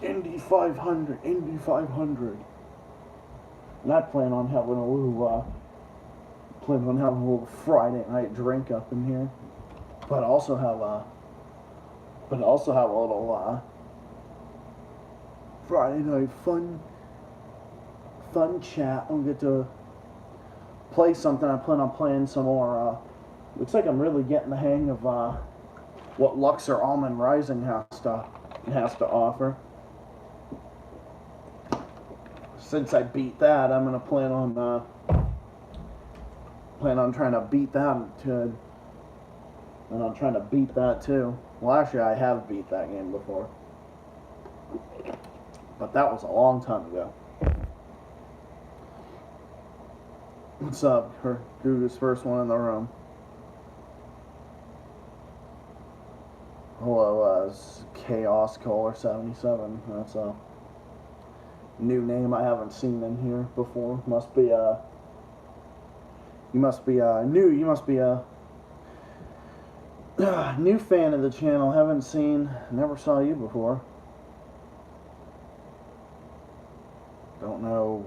Indy 500, Indy 500. And I plan on having a little Friday night drink up in here, but also have a little Friday night fun chat. I'll get to play something. I plan on playing some more. Looks like I'm really getting the hang of what Luxor Almond Rising has to offer. Since I beat that, I'm gonna plan on trying to beat that too. And I'm trying to beat that too. Well, actually, I have beat that game before, but that was a long time ago. What's up? Gugu's first one in the room. Hello, Chaos Caller 77. That's a new name I haven't seen in here before. Must be new. You must be a new fan of the channel. Never saw you before. Don't know.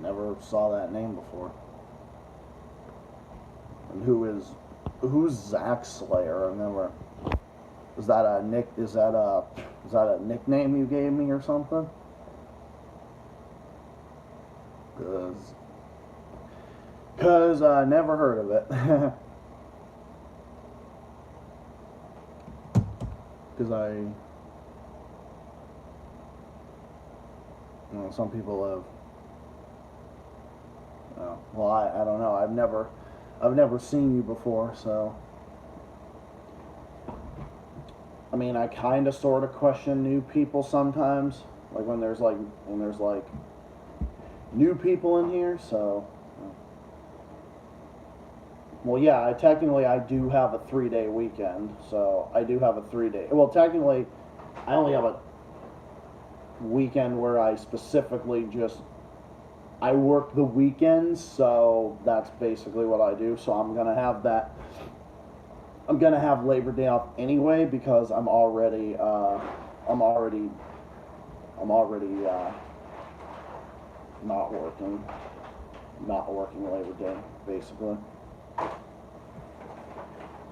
Never saw that name before. And who's Zack Slayer? I've never. Is that a nickname you gave me or something? Cause I never heard of it. Cause some people have. Well, I don't know. I've never seen you before, so. I mean, I kind of sort of question new people sometimes, like when there's new people in here. So, well, yeah, I do have a 3-day weekend, so I do have a 3-day. Well, technically, I only have a weekend where I specifically I work the weekends, so that's basically what I do. So I'm gonna have Labor Day off anyway because I'm already not working Labor Day basically.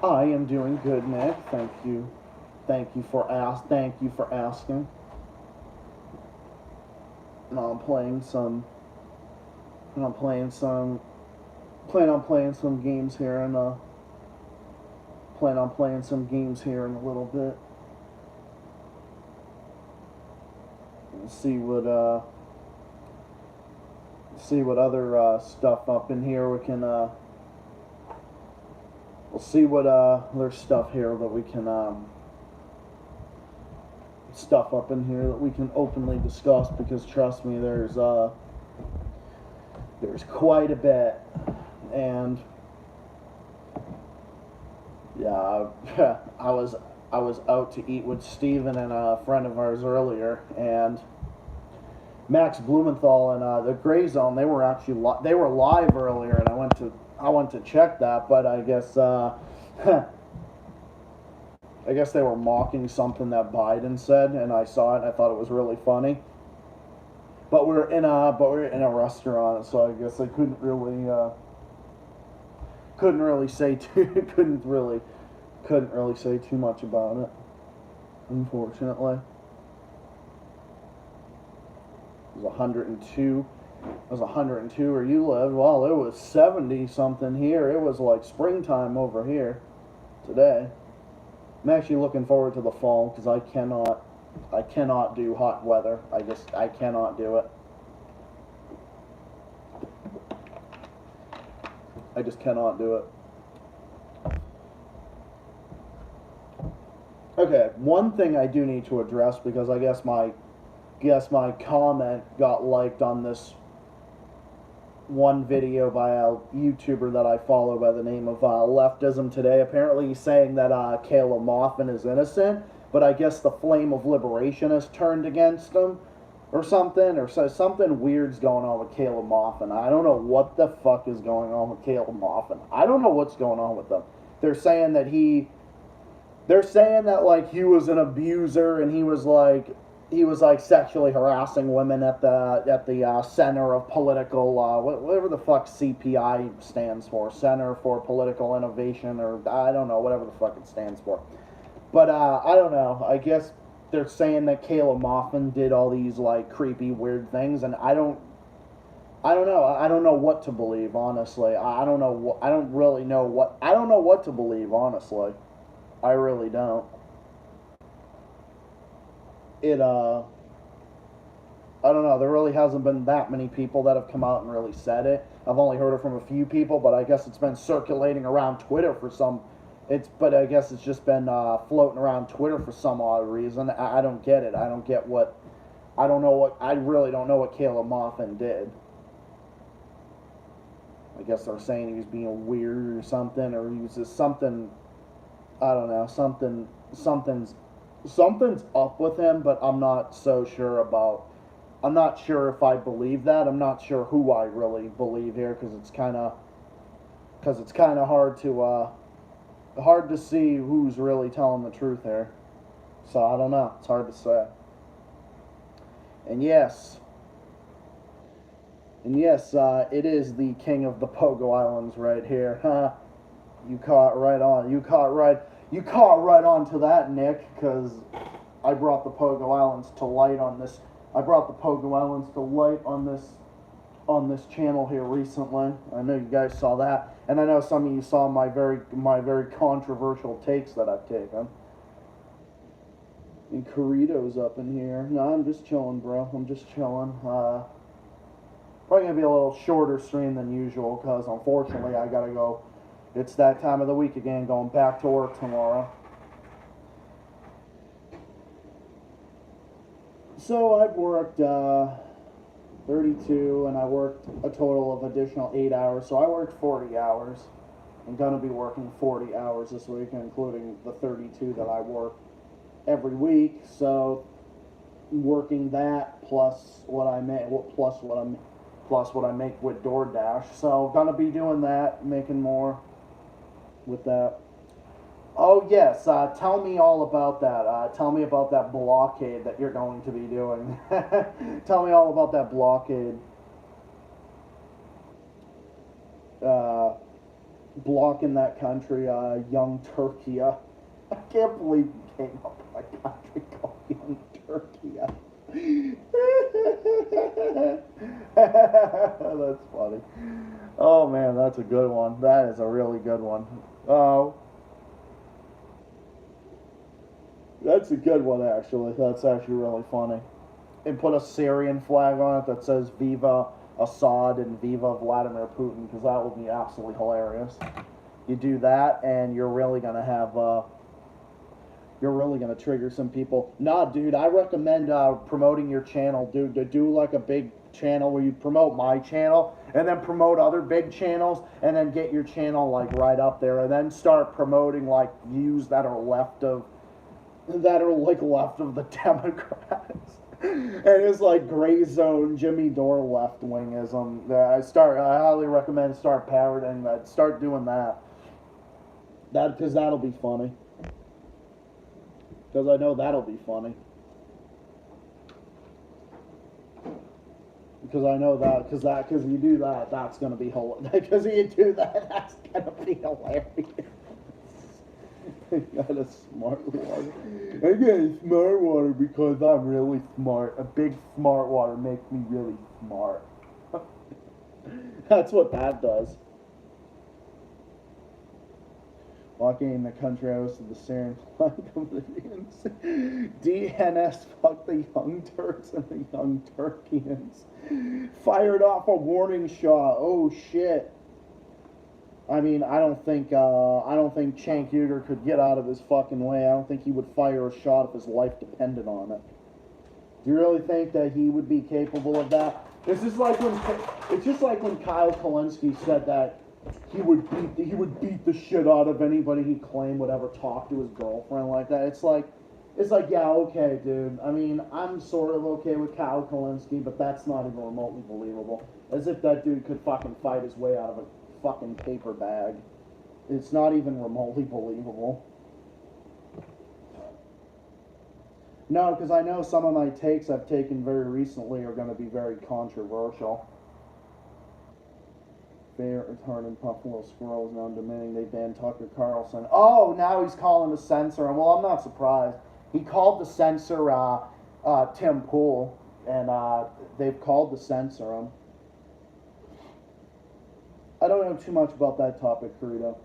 I am doing good, Nick. Thank you for asking. And I'm plan on playing some games here and plan on playing some games here in a little bit. And see what other stuff up in here we can we'll see what there's stuff here that we can stuff up in here that we can openly discuss, because trust me, there's quite a bit. And yeah, I was out to eat with Steven and a friend of ours earlier, and Max Blumenthal and the Gray Zone, they were actually they were live earlier, and I went to check that, but I guess I guess they were mocking something that Biden said, and I saw it and I thought it was really funny. But we're in a restaurant, so I guess I couldn't really say too much about it, unfortunately. It was 102. It was 102 where you lived. Well, it was 70 something here. It was like springtime over here today. I'm actually looking forward to the fall because I cannot do hot weather. I cannot do it. I just cannot do it. Okay, one thing I do need to address, because I guess my comment got liked on this one video by a YouTuber that I follow by the name of Leftism Today. Apparently he's saying that Caleb Moffin is innocent, but I guess the flame of liberation has turned against him or something, or so something weird's going on with Caleb Moffin. I don't know what the fuck is going on with Caleb Moffin. I don't know what's going on with him. They're saying that They're saying that like he was an abuser and he was like sexually harassing women at the Center of Political whatever the fuck CPI stands for, Center for Political Innovation, or I don't know, whatever the fuck it stands for. But I don't know. I guess they're saying that Kayla Moffman did all these like creepy weird things, and I don't know. I don't know what to believe, honestly. I don't know what I don't really know what I don't know what to believe, honestly. I really don't. It I don't know. There really hasn't been that many people that have come out and really said it. I've only heard it from a few people, but I guess it's been circulating around Twitter for some. But I guess it's just been floating around Twitter for some odd reason. I don't get it. I don't get what. I don't know what. I really don't know what Kayla Moffin did. I guess they're saying he was being weird or something, or he was just something. I don't know. Something's up with him, but I'm not so sure about. I'm not sure if I believe that. I'm not sure who I really believe here because it's kind of hard to see who's really telling the truth here. So I don't know. It's hard to say. And yes, it is the king of the Pogo Islands right here. Huh? You caught right on. You caught right on to that, Nick, because I brought the Pogo Islands to light on this. I brought the Pogo Islands to light on this channel here recently. I know you guys saw that, and I know some of you saw my very controversial takes that I've taken. And Corritos up in here. No, I'm just chilling, bro. I'm just chilling. Probably gonna be a little shorter stream than usual because unfortunately I gotta go. It's that time of the week again, going back to work tomorrow. So I've worked 32, and I worked a total of additional 8 hours. So I worked 40 hours. I'm gonna be working 40 hours this week, including the 32 that I work every week. So working that plus what I make, plus what I make with DoorDash. So gonna be doing that, making more with that. Oh yes, tell me all about that. Tell me about that blockade that you're going to be doing. Tell me all about that blockade. Uh, Blocking that country, Young Turkey. I can't believe you came up with a country called Young Turkey. That's funny. Oh man, that's a good one. That is a really good one. Oh, that's a good one actually. That's actually really funny. And put a Syrian flag on it that says "Viva Assad" and "Viva Vladimir Putin" because that would be absolutely hilarious. You do that, and you're really gonna trigger some people. Nah, dude, I recommend promoting your channel, dude. To do like a big channel where you promote my channel and then promote other big channels and then get your channel like right up there and then start promoting like views that are left of the Democrats. And it's like gray zone Jimmy Dore left wingism. I highly recommend start parroting that. Start doing that. Because that'll be funny. Because I know that'll be funny. Because I know because you do that, that's gonna be hilarious. Because you do that, that's gonna be hilarious. I got a smart water. I got a smart water because I'm really smart. A big smart water makes me really smart. That's what that does. Walking in the country house of the Syrian flag of the DNS fuck the Young Turks and the Young Turkians. Fired off a warning shot. Oh shit. I mean, I don't think Cenk Uygur could get out of his fucking way. I don't think he would fire a shot if his life depended on it. Do you really think that he would be capable of that? It's just like when Kyle Kalinske said that he would beat the shit out of anybody he claimed would ever talk to his girlfriend like that. It's like yeah, okay, dude. I mean, I'm sort of okay with Kyle Kalinske, but that's not even remotely believable. As if that dude could fucking fight his way out of a fucking paper bag. It's not even remotely believable. No, because I know some of my takes I've taken very recently are going to be very controversial. Fair retarded Buffalo Squirrels now demanding they ban Tucker Carlson. Oh, now he's calling to censor him. Well, I'm not surprised. He called to censor Tim Pool, and they've called to censor him. I don't know too much about that topic, Carito.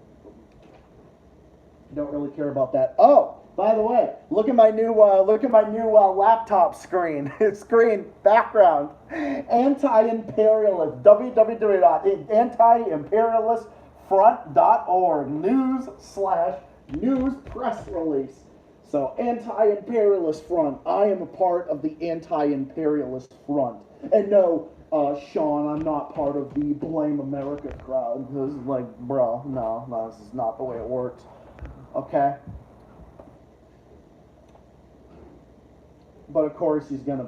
Don't really care about that. Oh, by the way, look at my new laptop screen. Screen background. Anti-imperialist. www.antiimperialistfront.org. News/news press release. So, anti-imperialist front. I am a part of the anti-imperialist front. And no, Sean, I'm not part of the Blame America crowd. Because, like, bro, no, this is not the way it works. Okay? But of course he's gonna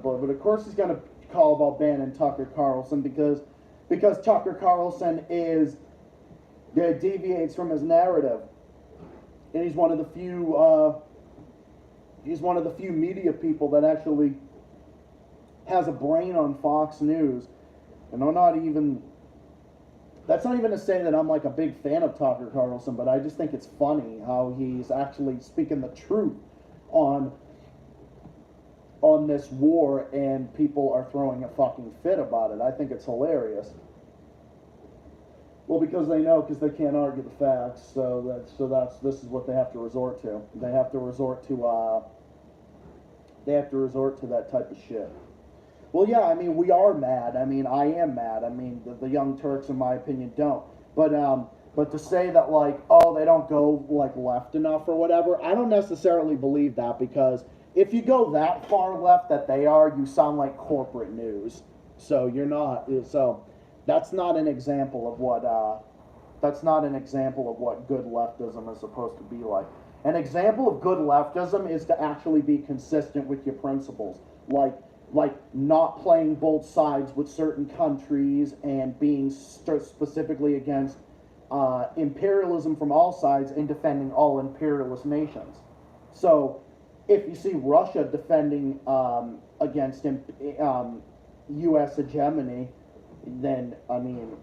call about banning Tucker Carlson because Tucker Carlson deviates from his narrative, and he's one of the few media people that actually has a brain on Fox News, and that's not even to say that I'm like a big fan of Tucker Carlson, but I just think it's funny how he's actually speaking the truth on this war, and people are throwing a fucking fit about it. I think it's hilarious. Well, because they can't argue the facts, this is what they have to resort to. They have to resort to that type of shit. Well, yeah, I mean, we are mad. I mean, I am mad. I mean, the Young Turks, in my opinion, don't. But to say that, like, oh, they don't go, like, left enough or whatever, I don't necessarily believe that, because if you go that far left that they are, you sound like corporate news. So you're not. So that's not an example of what good leftism is supposed to be like. An example of good leftism is to actually be consistent with your principles, like not playing both sides with certain countries and being specifically against imperialism from all sides and defending all imperialist nations. So if you see Russia defending against U.S. hegemony, then, I mean,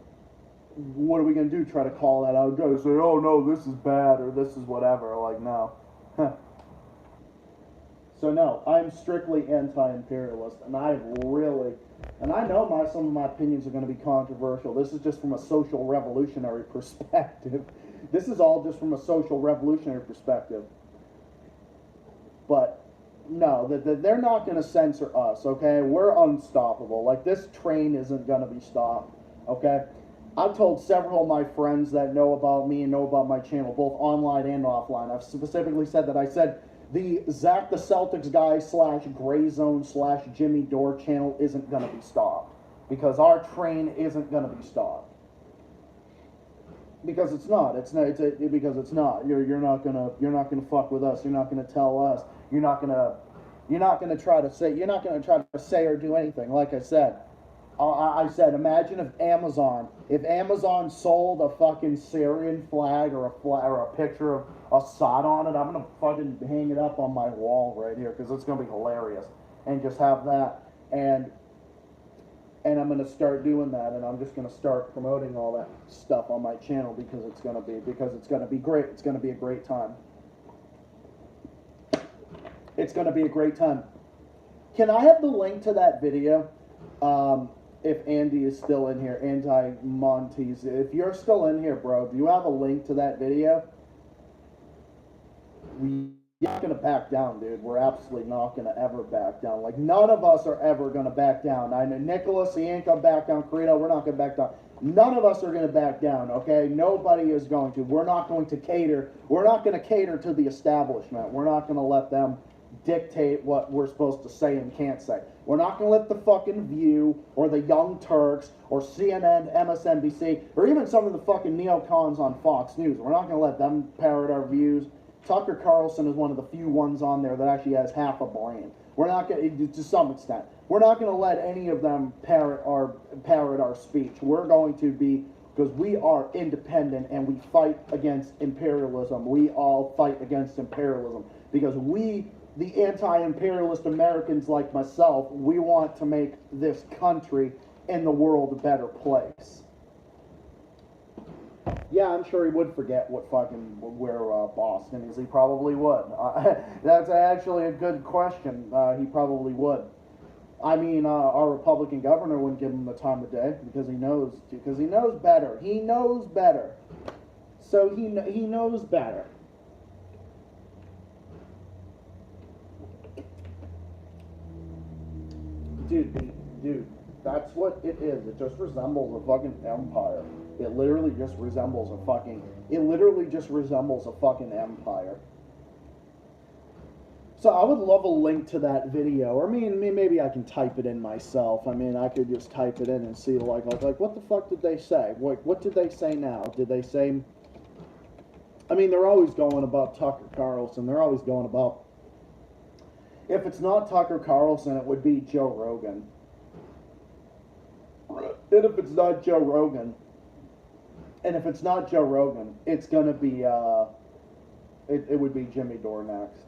what are we going to do? Try to call that out? Go say, oh, no, this is bad, or this is whatever. Like, no. So, no, I'm strictly anti-imperialist, and I know some of my opinions are going to be controversial. This is just from a social revolutionary perspective. This is all just from a social revolutionary perspective. But no, they're not going to censor us, okay? We're unstoppable. Like, this train isn't going to be stopped, okay? I've told several of my friends that know about me and know about my channel, both online and offline. I've specifically said that. I said the Zach the Celtics guy / Gray Zone / Jimmy Dore channel isn't going to be stopped, because our train isn't going to be stopped. Because it's not. Because it's not. You're not gonna fuck with us. You're not gonna tell us. You're not gonna try to say or do anything. Like I said, imagine if Amazon sold a fucking Syrian flag or a picture of Assad on it. I'm gonna fucking hang it up on my wall right here, because it's gonna be hilarious, and just have that, and I'm going to start doing that, and I'm just going to start promoting all that stuff on my channel, because it's going to be great. It's going to be a great time. It's going to be a great time. Can I have the link to that video? If Andy is still in here, Anti-Montes. If you're still in here, bro, do you have a link to that video? We're not going to back down, dude. We're absolutely not going to ever back down. Like, none of us are ever going to back down. I know Nicholas, he ain't going to back down. Carito, we're not going to back down. None of us are going to back down, okay? Nobody is going to. We're not going to cater. We're not going to cater to the establishment. We're not going to let them dictate what we're supposed to say and can't say. We're not going to let the fucking View or the Young Turks or CNN, MSNBC, or even some of the fucking neocons on Fox News. We're not going to let them parrot our views. Tucker Carlson is one of the few ones on there that actually has half a brain. We're not going to some extent. We're not going to let any of them parrot our speech. We're going to be, because we are independent and we fight against imperialism. We all fight against imperialism because we the anti-imperialist Americans like myself, we want to make this country and the world a better place. Yeah, I'm sure he would forget where Boston is. He probably would. That's actually a good question. He probably would. I mean, our Republican governor wouldn't give him the time of day because he knows better. He knows better. So he knows better. Dude, that's what it is. It just resembles a fucking empire. It literally just resembles a fucking empire. So I would love a link to that video, or maybe I can type it in myself. I mean, I could just type it in and see like what the fuck did they say? What did they say now? Did they say? I mean, they're always going about Tucker Carlson. They're always going about. If it's not Tucker Carlson, it would be Joe Rogan. And if it's not Joe Rogan, it's gonna be it would be Jimmy Dore next.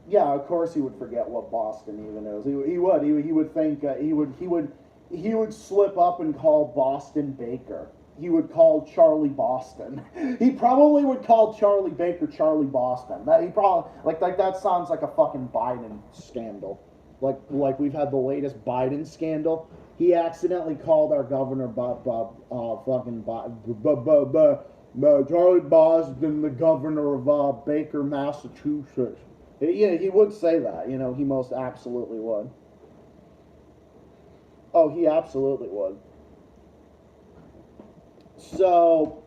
Yeah, of course he would forget what Boston even is. He would think he would slip up and call Boston Baker. He would call Charlie Boston. He probably would call Charlie Baker Charlie Boston. He probably like that sounds like a fucking Biden scandal. Like we've had the latest Biden scandal. He accidentally called our governor Charlie Boston, the governor of Baker, Massachusetts. Yeah, he would say that. You know, he most absolutely would. Oh, he absolutely would. So,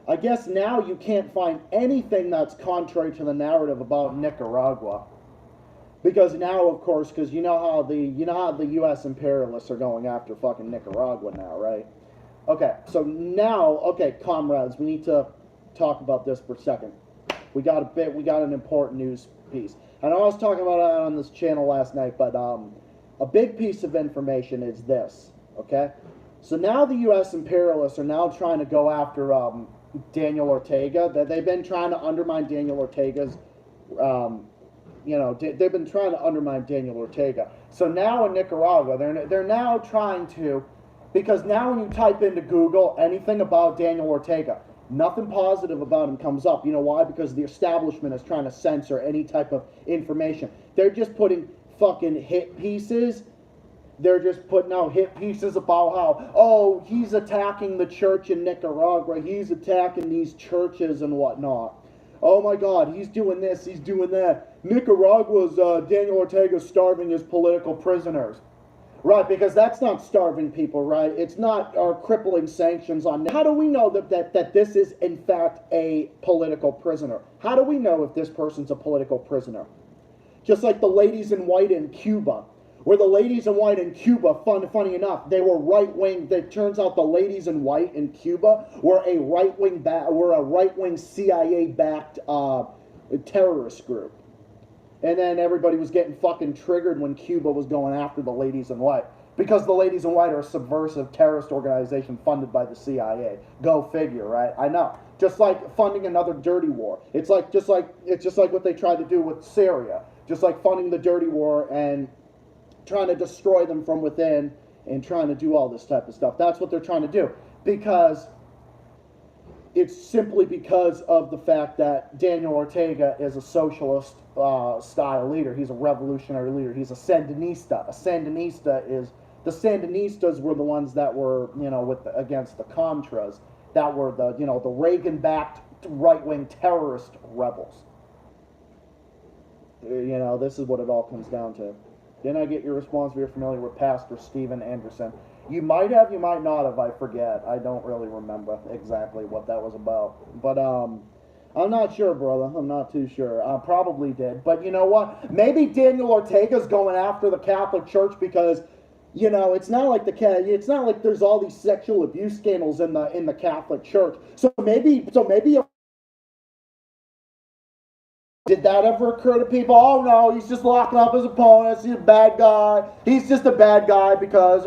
I guess now you can't find anything that's contrary to the narrative about Nicaragua, because now, of course, because you know how the U.S. imperialists are going after fucking Nicaragua now, right? Okay, so now, comrades, we need to talk about this for a second. We got an important news piece, and I was talking about it on this channel last night, but a big piece of information is this, okay? So now the U.S. imperialists are now trying to go after Daniel Ortega. They've been trying to undermine Daniel Ortega's, they've been trying to undermine Daniel Ortega. So now in Nicaragua, they're now trying to, because now when you type into Google anything about Daniel Ortega, nothing positive about him comes up. You know why? Because the establishment is trying to censor any type of information. They're just putting fucking hit pieces. They're just putting out hit pieces about how, oh, he's attacking the church in Nicaragua. He's attacking these churches and whatnot. Oh my God, he's doing this, he's doing that. Nicaragua's Daniel Ortega's starving his political prisoners. Right, because that's not starving people, right? It's not our crippling sanctions on. How do we know that this is in fact a political prisoner? How do we know if this person's a political prisoner? Just like the ladies in white in Cuba, where the ladies in white in Cuba, funny enough, they were right-wing. It turns out the ladies in white in Cuba were a right-wing CIA-backed terrorist group. And then everybody was getting fucking triggered when Cuba was going after the ladies in white. Because the ladies in white are a subversive terrorist organization funded by the CIA. Go figure, right? I know. Just like funding another dirty war. It's just like what they tried to do with Syria. Just like funding the dirty war and trying to destroy them from within and trying to do all this type of stuff. That's what they're trying to do. Because it's simply because of the fact that Daniel Ortega is a socialist style leader. He's a revolutionary leader. He's a Sandinista. The Sandinistas were the ones that were, against the Contras, that were the Reagan-backed right-wing terrorist rebels. This is what it all comes down to. Didn't I get your response? You're familiar with Pastor Steven Anderson. You might have, you might not have, I forget. I don't really remember exactly what that was about. But, I'm not sure, brother. I'm not too sure. I probably did. But you know what? Maybe Daniel Ortega's going after the Catholic Church because, it's not like there's all these sexual abuse scandals in the Catholic Church. So maybe did that ever occur to people? Oh no, he's just locking up his opponents. He's a bad guy. He's just a bad guy because,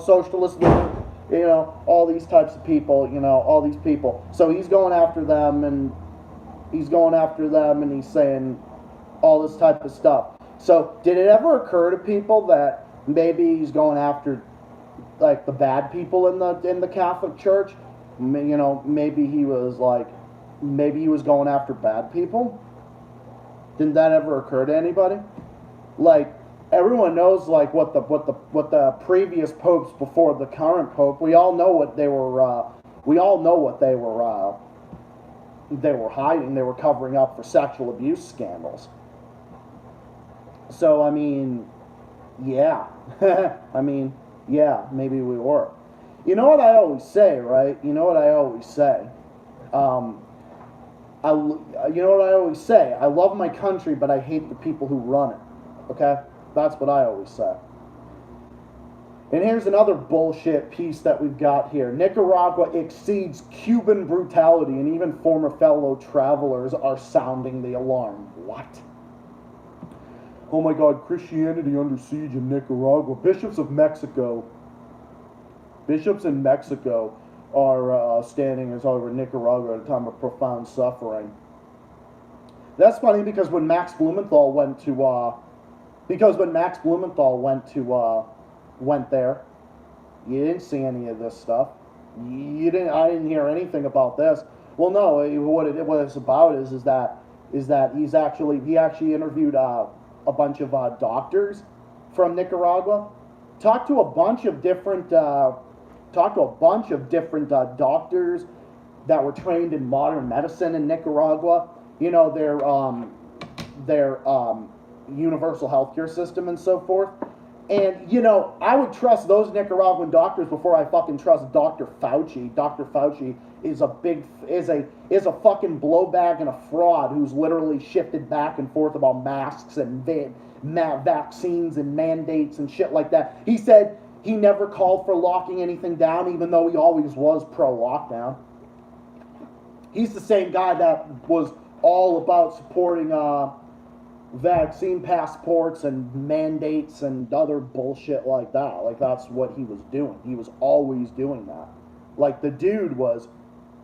socialist leader, all these types of people, all these people. So he's going after them and he's saying, all this type of stuff. So, did it ever occur to people that maybe he's going after like the bad people in the Catholic Church? You know, maybe he was going after bad people. Didn't that ever occur to anybody? Like everyone knows like what the previous popes before the current pope. We all know what they were. We all know what they were. They were hiding. They were covering up for sexual abuse scandals. So I mean, yeah. I mean, yeah. Maybe we were. You know what I always say, right? You know what I always say. Um, you know what I always say? I love my country, but I hate the people who run it. Okay? That's what I always say. And here's another bullshit piece that we've got here. Nicaragua exceeds Cuban brutality, and even former fellow travelers are sounding the alarm. What? Oh my God, Christianity under siege in Nicaragua. Bishops in Mexico are standing as over Nicaragua at a time of profound suffering. That's funny because when Max Blumenthal went there, you didn't see any of this stuff. I didn't hear anything about this. Well, no. What it's about is that he actually interviewed a bunch of doctors from Nicaragua, talked to a bunch of different doctors that were trained in modern medicine in Nicaragua. You know, their universal healthcare system and so forth. And you know, I would trust those Nicaraguan doctors before I fucking trust Dr. Fauci. Dr. Fauci is a fucking blowbag and a fraud who's literally shifted back and forth about masks and vaccines and mandates and shit like that. He said he never called for locking anything down, even though he always was pro-lockdown. He's the same guy that was all about supporting vaccine passports and mandates and other bullshit like that. Like, that's what he was doing. He was always doing that. Like, the dude was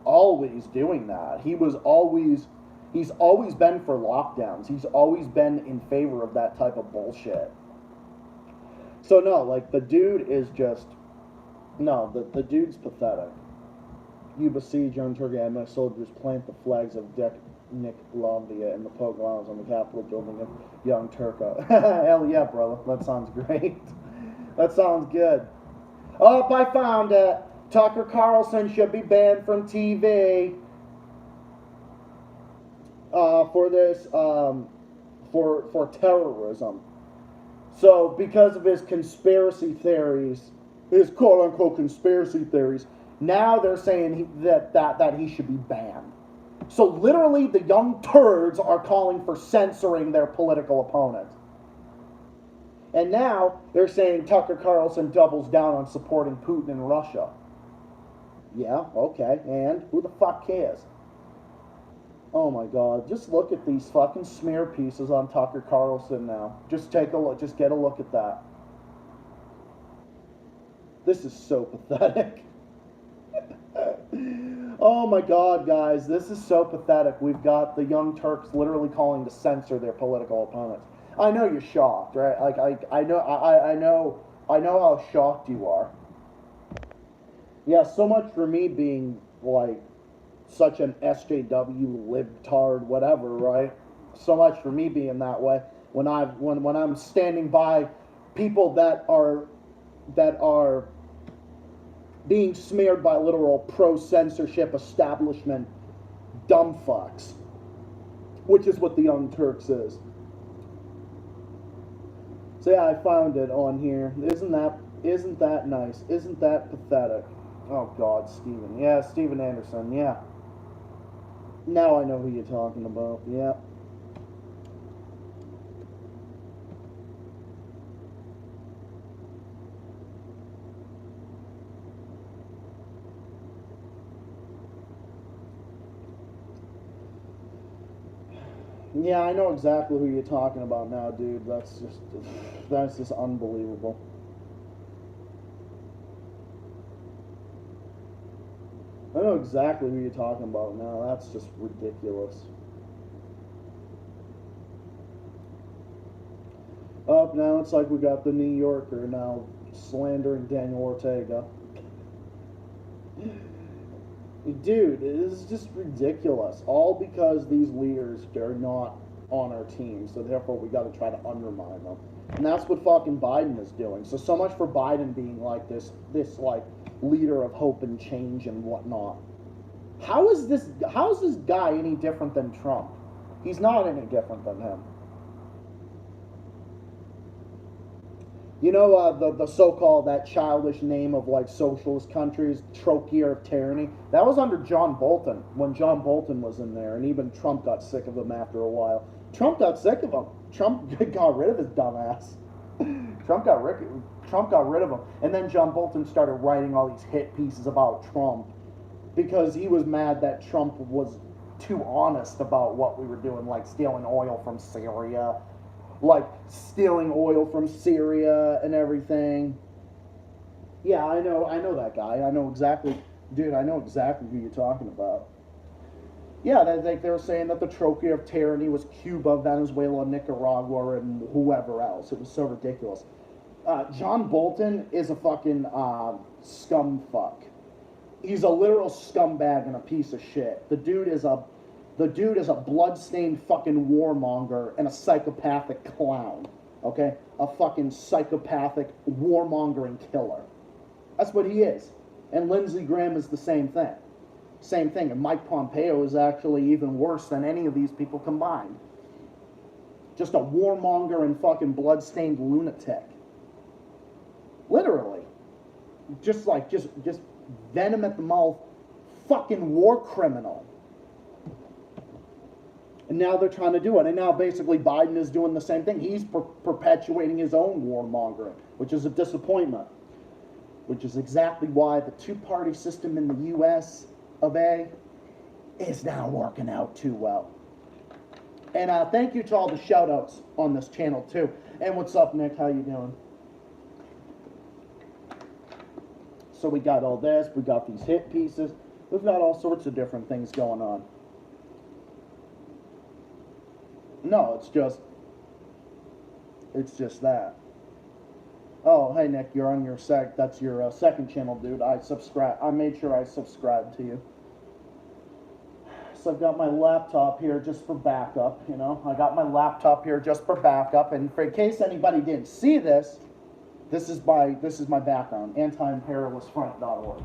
always doing that. He's always been for lockdowns. He's always been in favor of that type of bullshit. So no, like, the dude is just, no, the dude's pathetic. You besiege young Turkey, my soldiers plant the flags of Nick Lavia in the pogroms on the Capitol building of Young Turco. Hell yeah, brother. That sounds great. That sounds good. Oh, I found it. Tucker Carlson should be banned from TV for this, for terrorism. So, because of his conspiracy theories, his quote-unquote conspiracy theories, now they're saying that he should be banned. So literally, the young turds are calling for censoring their political opponents. And now they're saying Tucker Carlson doubles down on supporting Putin and Russia. Yeah, okay, and who the fuck cares? Oh my God, just look at these fucking smear pieces on Tucker Carlson now. Just take a look, just get a look at that. This is so pathetic. Oh my God, guys, this is so pathetic. We've got the Young Turks literally calling to censor their political opponents. I know you're shocked, right? Like I know how shocked you are. Yeah, so much for me being like such an SJW libtard, whatever, right? So much for me being that way. When I'm standing by people that are being smeared by literal pro-censorship establishment dumb fucks, which is what the Young Turks is. So yeah, I found it on here. Isn't that nice? Isn't that pathetic? Oh God, Steven. Yeah, Steven Anderson. Yeah. Now I know who you're talking about. Yeah. Yeah, I know exactly who you're talking about now, dude. That's just unbelievable. I know exactly who you're talking about now. That's just ridiculous. Up now, it's like we got the New Yorker now slandering Daniel Ortega. Dude, it is just ridiculous. All because these leaders are not on our team, so therefore we got to try to undermine them, and that's what fucking Biden is doing. So much for Biden being like this like leader of hope and change and whatnot. How is this guy any different than Trump? He's not any different than him. You know, the so-called, that childish name of like socialist countries, trochlear of tyranny. That was under John Bolton, when John Bolton was in there, and even Trump got sick of him after a while. Trump got sick of him. Trump got rid of his dumbass. Trump got rid of him, and then John Bolton started writing all these hit pieces about Trump because he was mad that Trump was too honest about what we were doing, like stealing oil from Syria. And everything. Yeah, I know that guy. I know exactly who you're talking about. Yeah, they were saying that the trophy of tyranny was Cuba, Venezuela, Nicaragua, and whoever else. It was so ridiculous. John Bolton is a fucking scumfuck. He's a literal scumbag and a piece of shit. The dude is a bloodstained fucking warmonger and a psychopathic clown. Okay? A fucking psychopathic warmongering killer. That's what he is. And Lindsey Graham is the same thing. Same thing. And Mike Pompeo is actually even worse than any of these people combined. Just a warmonger and fucking bloodstained lunatic. Literally. Just venom at the mouth, fucking war criminal. And now they're trying to do it. And now basically Biden is doing the same thing. He's perpetuating his own warmongering, which is a disappointment. Which is exactly why the two-party system in the U.S. of A is now working out too well. And thank you to all the shout-outs on this channel, too. And what's up, Nick? How you doing? So we got all this. We got these hit pieces. We've got all sorts of different things going on. No, it's just that. Oh, hey Nick, you're on your that's your second channel, dude. I made sure I subscribed to you. So I've got my laptop here just for backup, you know. I got my laptop here just for backup, and in case anybody didn't see this, this is my background, antiimperialistfront.org.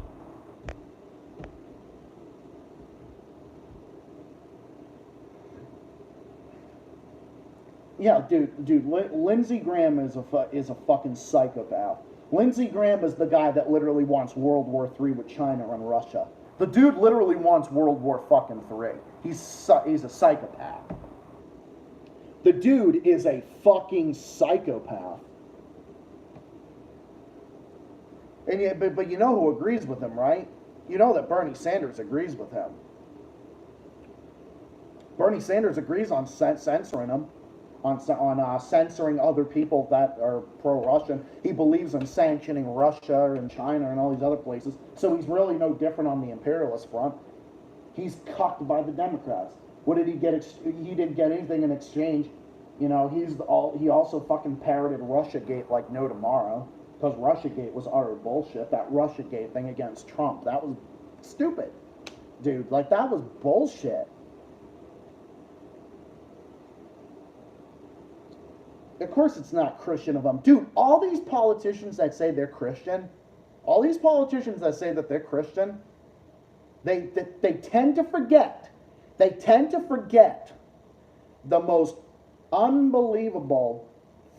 Yeah, dude, Lindsey Graham is a fucking psychopath. Lindsey Graham is the guy that literally wants World War III with China and Russia. The dude literally wants World War fucking III. He's a psychopath. The dude is a fucking psychopath. And yeah, but you know who agrees with him, right? You know that Bernie Sanders agrees with him. Bernie Sanders agrees on censoring him. On censoring other people that are pro-Russian. He believes in sanctioning Russia and China and all these other places. So he's really no different on the imperialist front. He's cucked by the Democrats. What did he get? He didn't get anything in exchange. You know, he also fucking parroted Russiagate like no tomorrow. Because Russiagate was utter bullshit. That Russiagate thing against Trump, that was stupid. Dude, like that was bullshit. Of course it's not Christian of them. Dude, all these politicians that say they're Christian, they tend to forget. They tend to forget the most unbelievable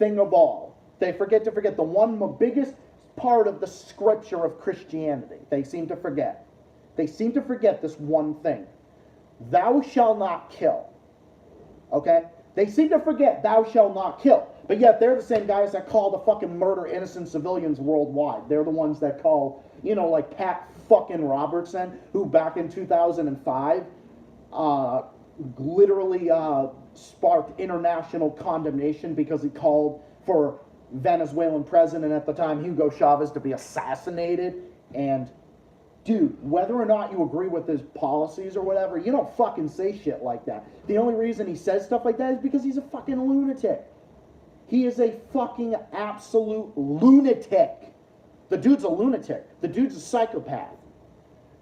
thing of all. They forget the biggest part of the scripture of Christianity. They seem to forget. They seem to forget this one thing. Thou shalt not kill. Okay? They seem to forget, thou shalt not kill. But yet they're the same guys that call to fucking murder innocent civilians worldwide. They're the ones that call, you know, like Pat fucking Robertson, who back in 2005 literally sparked international condemnation because he called for Venezuelan president at the time, Hugo Chavez, to be assassinated. And dude, whether or not you agree with his policies or whatever, you don't fucking say shit like that. The only reason he says stuff like that is because he's a fucking lunatic. He is a fucking absolute lunatic. The dude's a lunatic. The dude's a psychopath.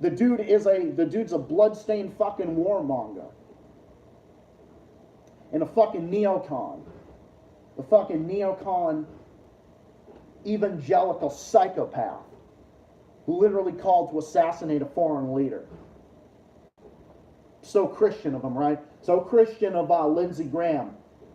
The dude's a bloodstained fucking warmonger. And a fucking neocon. The fucking neocon evangelical psychopath who literally called to assassinate a foreign leader. So Christian of him, right? So Christian of Lindsey Graham.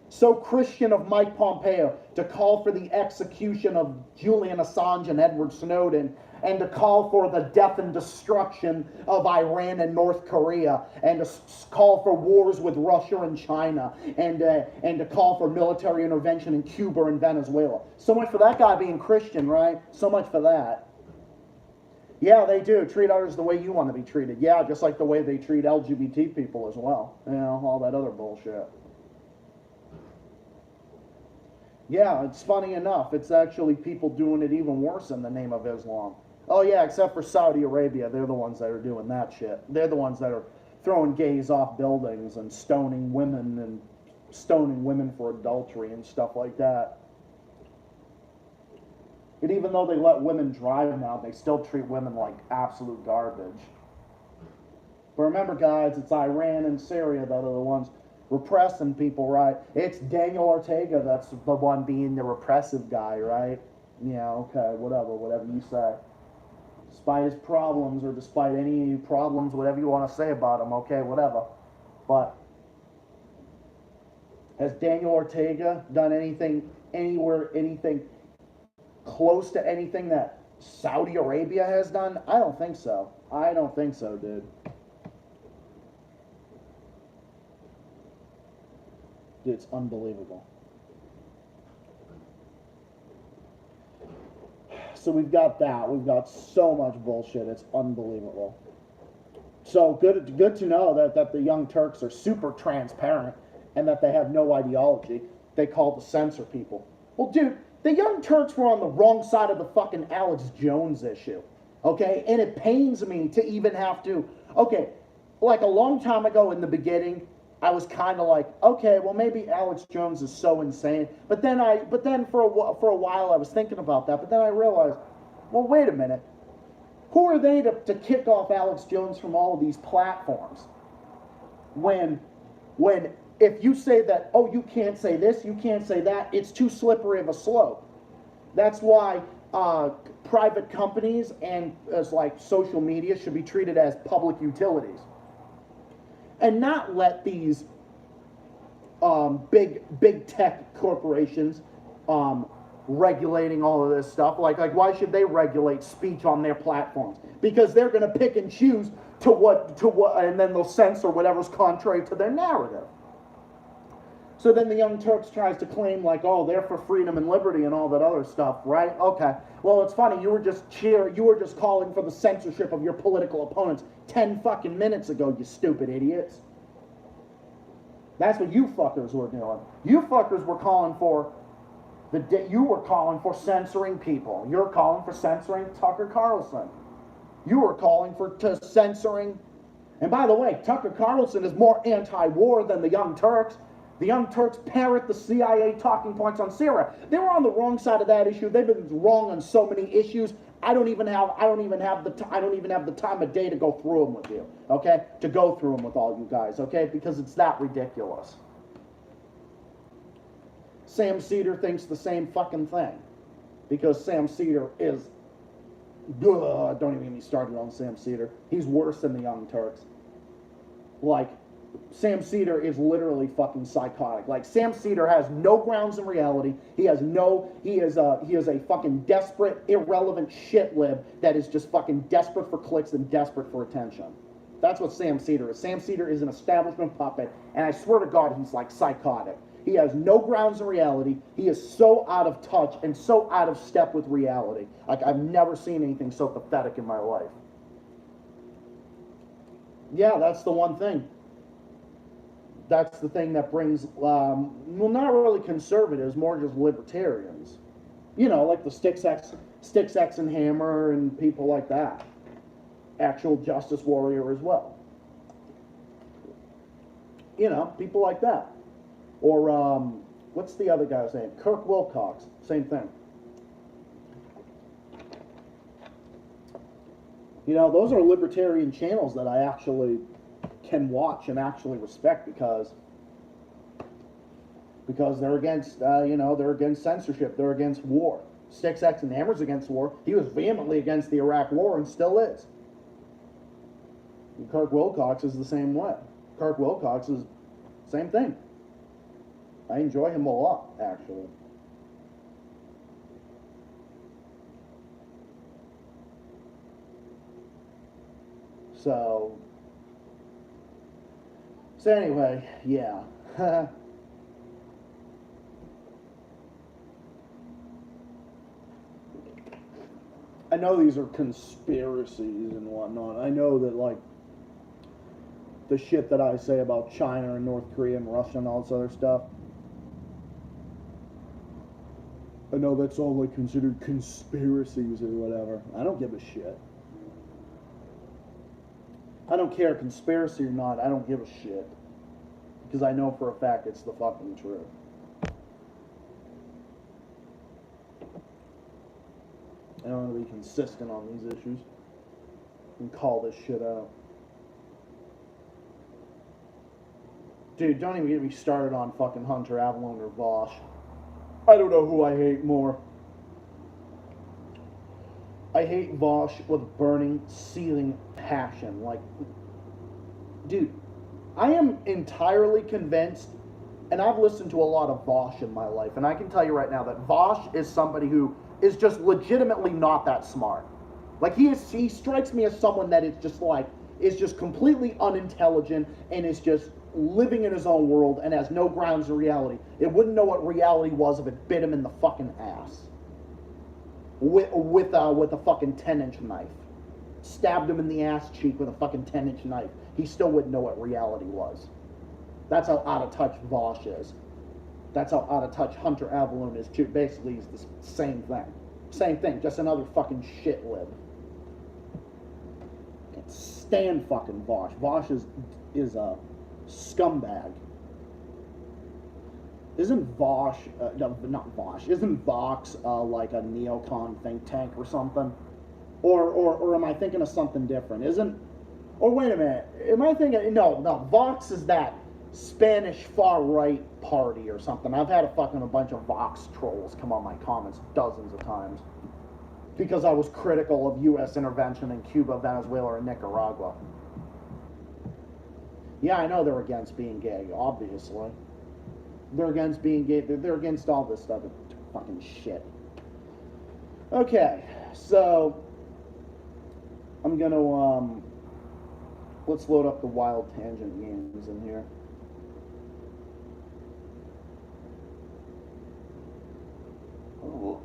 So Christian of Mike Pompeo to call for the execution of Julian Assange and Edward Snowden, and to call for the death and destruction of Iran and North Korea, and to call for wars with Russia and China, and to call for military intervention in Cuba and Venezuela. So much for that guy being Christian, right? So much for that. Yeah, they do. Treat others the way you want to be treated. Yeah, just like the way they treat LGBT people as well. You know, all that other bullshit. Yeah, it's funny enough. It's actually people doing it even worse in the name of Islam. Oh yeah, except for Saudi Arabia. They're the ones that are doing that shit. They're the ones that are throwing gays off buildings and stoning women for adultery and stuff like that. And even though they let women drive now, they still treat women like absolute garbage. But remember, guys, it's Iran and Syria that are the ones repressing people, right? It's Daniel Ortega that's the one being the repressive guy, right? Yeah, okay, whatever you say. Despite his problems, or despite any problems, whatever you want to say about him, okay, whatever. But has Daniel Ortega done anything close to anything that Saudi Arabia has done? I don't think so. I don't think so, dude. Dude, it's unbelievable. So we've got that. We've got so much bullshit. It's unbelievable. So good to know that the Young Turks are super transparent and that they have no ideology. They call to censor people. Well, dude, the Young Turks were on the wrong side of the fucking Alex Jones issue. Okay? And it pains me to even have to... Okay, like a long time ago in the beginning, I was kind of like, okay, well maybe Alex Jones is so insane. But then for a while I was thinking about that. But then I realized, well, wait a minute. Who are they to kick off Alex Jones from all of these platforms? When if you say that, oh, you can't say this, you can't say that, it's too slippery of a slope. That's why private companies and as like social media should be treated as public utilities. And not let these big tech corporations regulating all of this stuff. Like why should they regulate speech on their platforms? Because they're going to pick and choose to what, and then they'll censor whatever's contrary to their narrative. So then the Young Turks tries to claim like, oh, they're for freedom and liberty and all that other stuff, right? Okay. Well, it's funny. You were just calling for the censorship of your political opponents 10 fucking minutes ago, you stupid idiots. That's what you fuckers were doing. You fuckers were calling for censoring people. You're calling for censoring Tucker Carlson. You were calling for censoring. And by the way, Tucker Carlson is more anti-war than the Young Turks. The Young Turks parrot the CIA talking points on Syria. They were on the wrong side of that issue. They've been wrong on so many issues. I don't even have the time of day to go through them with you. Okay? To go through them with all you guys. Okay? Because it's that ridiculous. Sam Cedar thinks the same fucking thing. Because Sam Cedar is... don't even get me started on Sam Cedar. He's worse than the Young Turks. Like... Sam Cedar is literally fucking psychotic. Like, Sam Cedar has no grounds in reality. He is a fucking desperate, irrelevant shit lib that is just fucking desperate for clicks and desperate for attention. That's what Sam Cedar is. Sam Cedar is an establishment puppet, and I swear to God, he's like psychotic. He has no grounds in reality. He is so out of touch and so out of step with reality. Like, I've never seen anything so pathetic in my life. Yeah, that's the one thing. That's the thing that brings, well, not really conservatives, more just libertarians. You know, like the Sticks and Hammer and people like that. Actual justice warrior as well. You know, people like that. Or What's the other guy's name? Kirk Wilcox. Same thing. You know, those are libertarian channels that I actually can watch and actually respect because they're against, they're against censorship. They're against war. 6X and Hammer's against war. He was vehemently against the Iraq War and still is. And Kirk Wilcox is the same way. Kirk Wilcox is same thing. I enjoy him a lot, actually. So anyway, yeah. I know these are conspiracies and whatnot. I know that, like, the shit that I say about China and North Korea and Russia and all this other stuff, I know that's all, like, considered conspiracies or whatever. I don't give a shit. I don't care, conspiracy or not, I don't give a shit. Because I know for a fact it's the fucking truth. I don't want to be consistent on these issues and call this shit out. Dude, don't even get me started on fucking Hunter Avalon or Vosh. I don't know who I hate more. I hate Vosh with burning, seething passion. Like, dude, I am entirely convinced, and I've listened to a lot of Vosh in my life, and I can tell you right now that Vosh is somebody who is just legitimately not that smart. Like, he strikes me as someone that is just completely unintelligent and is just living in his own world and has no grounds in reality. It wouldn't know what reality was if it bit him in the fucking ass. With a fucking 10-inch knife. Stabbed him in the ass cheek with a fucking 10-inch knife. He still wouldn't know what reality was. That's how out of touch Vosh is. That's how out of touch Hunter Avalon is too. Basically, he's the same thing. Same thing, just another fucking shit lib. Can't stand fucking Vosh. Vosh is a scumbag. Isn't Vosh, no, not Vosh, isn't Vox like a neocon think tank or something? Or am I thinking of something different? Or wait a minute, am I thinking, no, Vox is that Spanish far-right party or something. I've had a bunch of Vox trolls come on my comments dozens of times because I was critical of U.S. intervention in Cuba, Venezuela, and Nicaragua. Yeah, I know they're against being gay, obviously. They're against being gay. They're against all this stuff. Fucking shit. Okay, so I'm gonna let's load up the Wild Tangent games in here. Oh.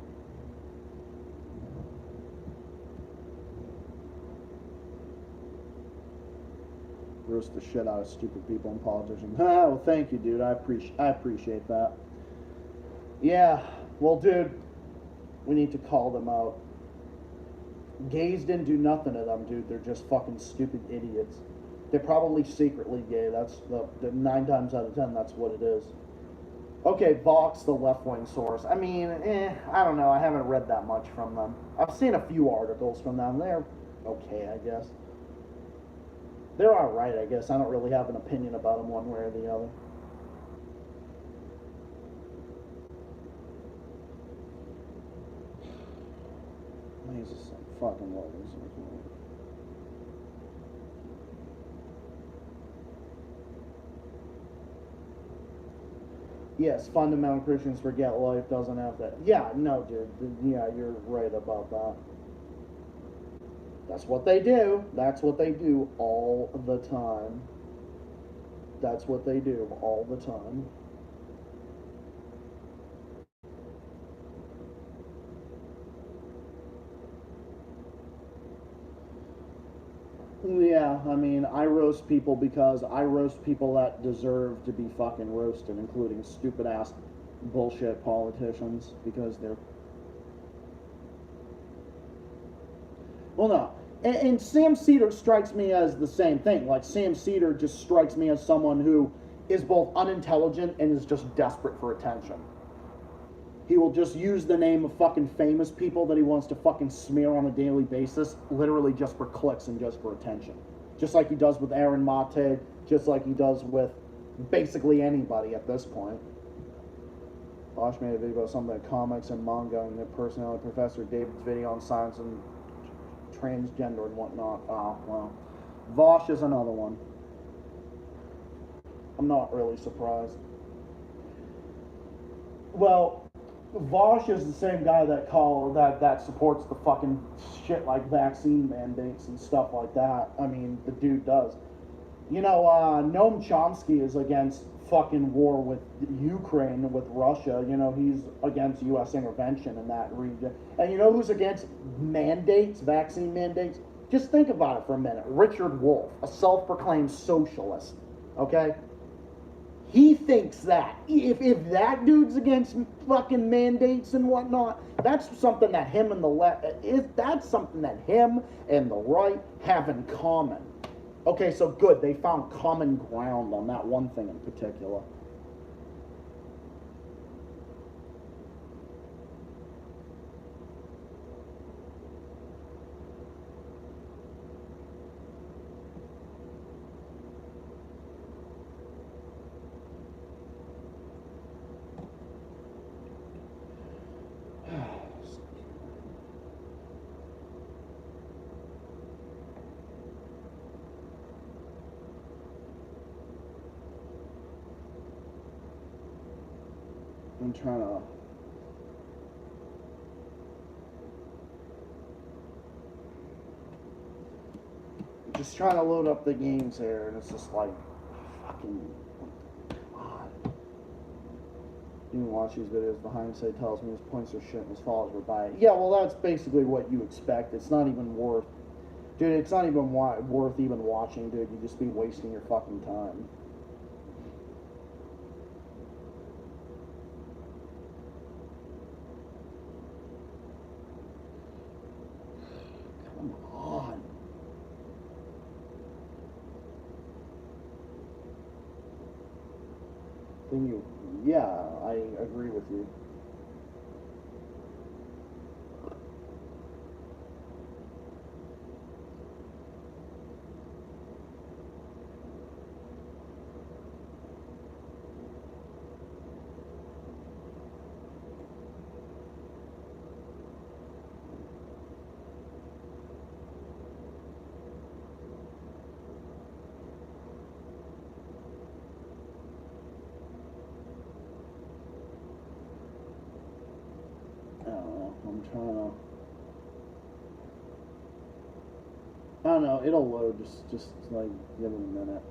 Roast the shit out of stupid people and politicians. Well, thank you, dude. I appreciate that. Yeah, well, dude, we need to call them out. Gays didn't do nothing to them, dude. They're just fucking stupid idiots. They're probably secretly gay. That's the 9 times out of 10. That's what it is. Okay, Vox, the left-wing source. I mean, I don't know. I haven't read that much from them. I've seen a few articles from them. They're okay, I guess. They're alright, I guess. I don't really have an opinion about them one way or the other. These are some fucking logos. Yes, fundamental Christians forget life doesn't have that. Yeah, no, dude. Yeah, you're right about that. That's what they do. That's what they do all the time. That's what they do all the time. Yeah, I mean, I roast people because I roast people that deserve to be fucking roasted, including stupid ass bullshit politicians, because they're... Well, no. And Sam Cedar strikes me as the same thing. Like, Sam Cedar just strikes me as someone who is both unintelligent and is just desperate for attention. He will just use the name of fucking famous people that he wants to fucking smear on a daily basis, literally just for clicks and just for attention. Just like he does with Aaron Mate, just like he does with basically anybody at this point. Bosch made a video about something like comics and manga and their personality. Professor David's video on science and transgender and whatnot. Oh, well. Vosh is another one. I'm not really surprised. Well, Vosh is the same guy that supports the fucking shit like vaccine mandates and stuff like that. I mean, the dude does. You know, Noam Chomsky is against fucking war with Ukraine, with Russia. You know, he's against U.S. intervention in that region. And you know who's against mandates, vaccine mandates? Just think about it for a minute. Richard Wolff, a self-proclaimed socialist, okay? He thinks that. If that dude's against fucking mandates and whatnot, that's something that him and the left, that's something that him and the right have in common. Okay, so good. They found common ground on that one thing in particular. I'm trying to... just trying to load up the games here, and it's just like, fucking, come on. You can watch these videos behind, say, tells me his points are shit and his followers were by it. Yeah, well, that's basically what you expect. It's not even worth, dude, it's not even worth even watching, dude. You just be wasting your fucking time. Come on. Then you, yeah, I agree with you. I'm trying to... I don't know, it'll load, just like, give it a minute.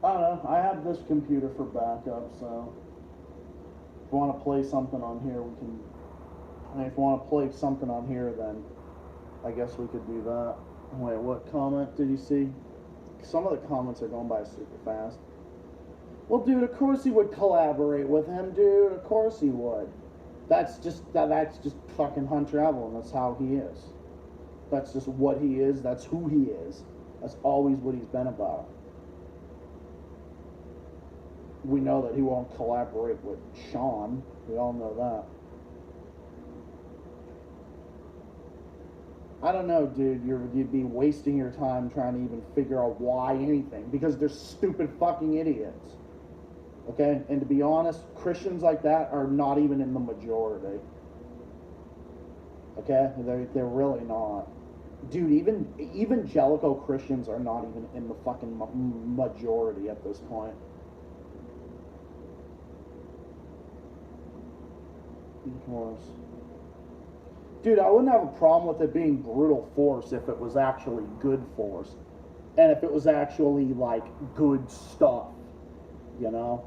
I don't know, I have this computer for backup, so... if you want to play something on here, we can... and if you want to play something on here, then I guess we could do that. Wait, what comment did you see? Some of the comments are going by super fast. Well, dude, of course he would collaborate with him, dude. Of course he would. That's just fucking Hunter Evelyn. That's how he is. That's just what he is. That's who he is. That's always what he's been about. We know that he won't collaborate with Sean. We all know that. I don't know, dude. You'd be wasting your time trying to even figure out why anything, because they're stupid fucking idiots. Okay? And to be honest, Christians like that are not even in the majority. Okay? They're really not. Dude, even evangelical Christians are not even in the fucking majority at this point. Of course. Dude, I wouldn't have a problem with it being brutal force if it was actually good force. And if it was actually, like, good stuff. You know?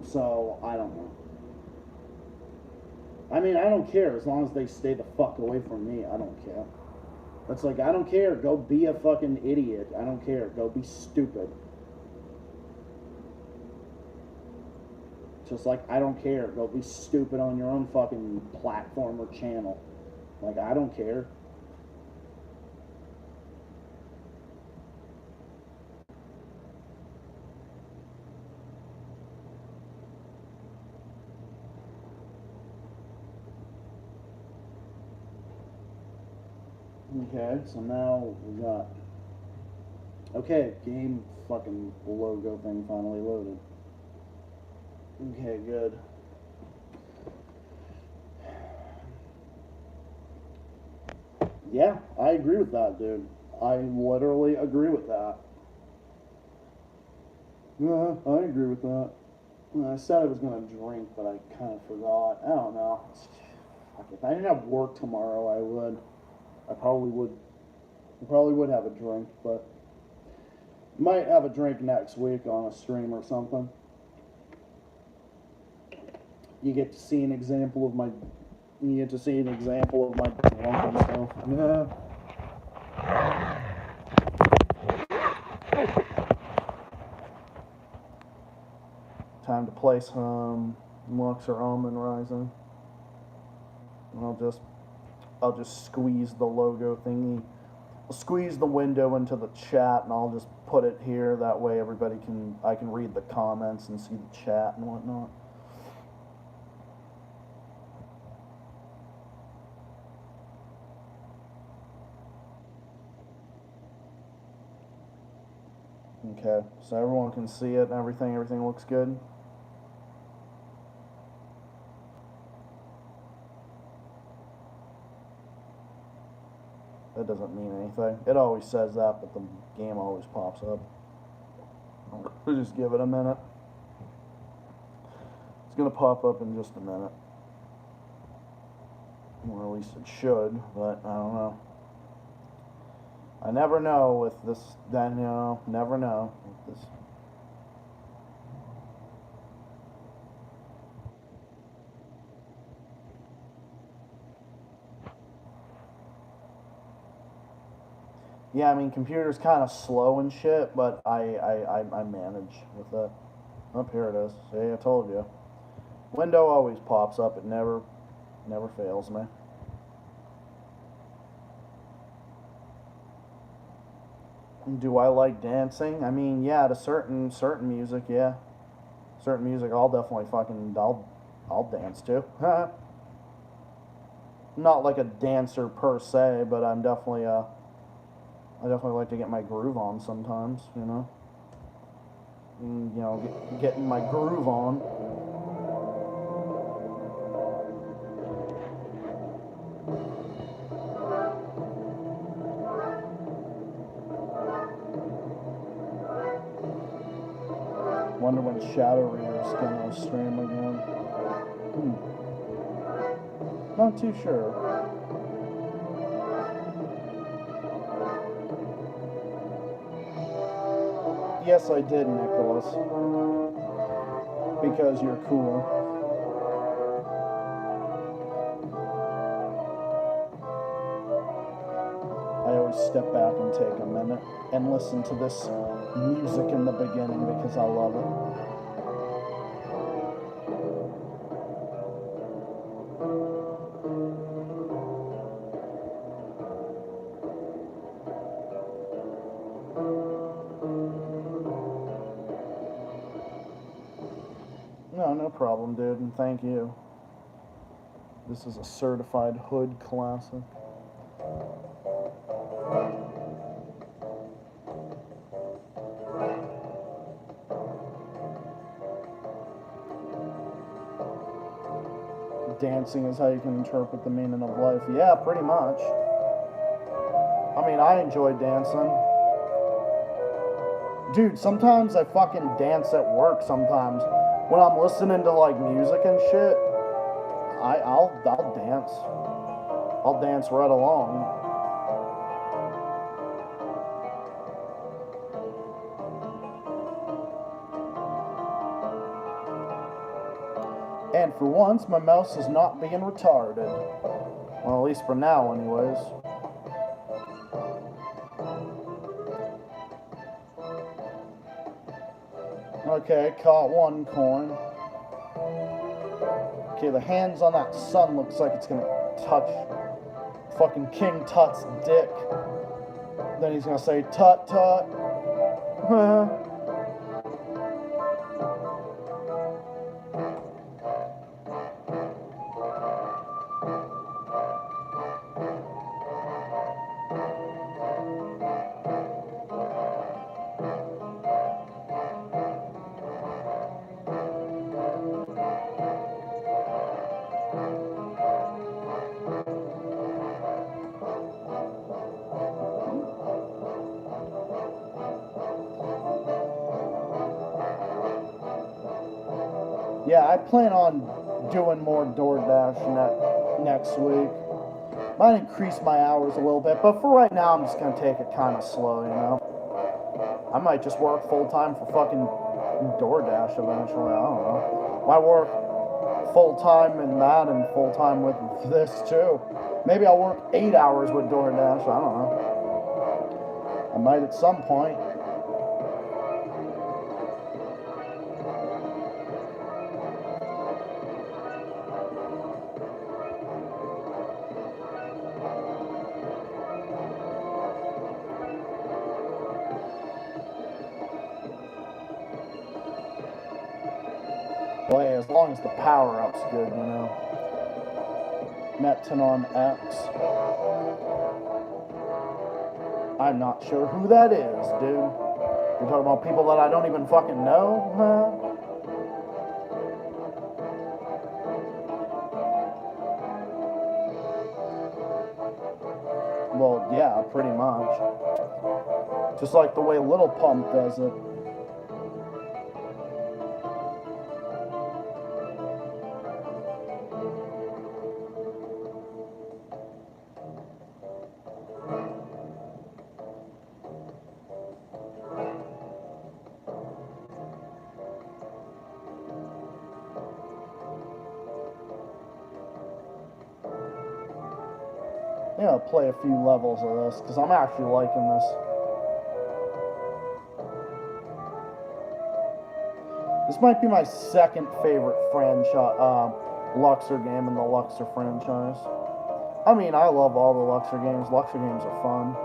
So, I don't know. I mean, I don't care as long as they stay the fuck away from me. I don't care. It's like, I don't care. Go be a fucking idiot. I don't care. Go be stupid. Just like, I don't care. Go be stupid on your own fucking platform or channel. Like, I don't care. Okay, so now we got... Okay, game fucking logo thing finally loaded. Okay, good. Yeah, I agree with that, dude. I literally agree with that. Yeah, I agree with that. I said I was gonna drink, but I kind of forgot. I don't know. Fuck, if I didn't have work tomorrow, I would. I probably would. I probably would have a drink, but might have a drink next week on a stream or something. You get to see an example of my. You get to see an example of my drunken self. Yeah. Time to play some Lux or Almond Rising. And I'll just squeeze the logo thingy. I'll squeeze the window into the chat and I'll just put it here. That way I can read the comments and see the chat and whatnot. Okay, so everyone can see it and everything looks good. That doesn't mean anything. It always says that, but the game always pops up. We'll just give it a minute. It's gonna pop up in just a minute. Or at least it should, but I don't know. I never know with this, then, you know, never know with this. Yeah, I mean, computer's kind of slow and shit, but I manage with it. Up here it is. See, I told you. Window always pops up. It never fails me. Do I like dancing? I mean, yeah, to certain music, yeah. Certain music, I'll definitely I'll dance to. Not like a dancer per se, but I definitely like to get my groove on sometimes, you know. And, you know, getting my groove on. Wonder when Shadow Reader's gonna stream again. Not too sure. Yes, I did, Nicholas. Because you're cool. I always step back and take a minute and listen to this music in the beginning because I love it. No, no problem, dude, and thank you. This is a certified hood classic. Dancing is how you can interpret the meaning of life. Yeah, pretty much. I mean, I enjoy dancing. Dude, sometimes I fucking dance at work sometimes. When I'm listening to like music and shit, I'll dance. I'll dance right along. And for once, my mouse is not being retarded. Well, at least for now, anyways. Okay, caught one coin. Okay, the hands on that sun looks like it's gonna touch fucking King Tut's dick. Then he's gonna say, "Tut tut." Yeah, I plan on doing more DoorDash next week. Might increase my hours a little bit, but for right now, I'm just gonna take it kind of slow, you know? I might just work full-time for fucking DoorDash eventually, I don't know. Might work full-time in that and full-time with this, too. Maybe I'll work 8 hours with DoorDash, I don't know. I might at some point. Well, yeah, as long as the power-up's good, you know. Metanon X. I'm not sure who that is, dude. You're talking about people that I don't even fucking know, huh? Well, yeah, pretty much. Just like the way Little Pump does it. Yeah, I'll play a few levels of this, because I'm actually liking this. This might be my second favorite franchise, Luxor game in the Luxor franchise. I mean, I love all the Luxor games. Luxor games are fun.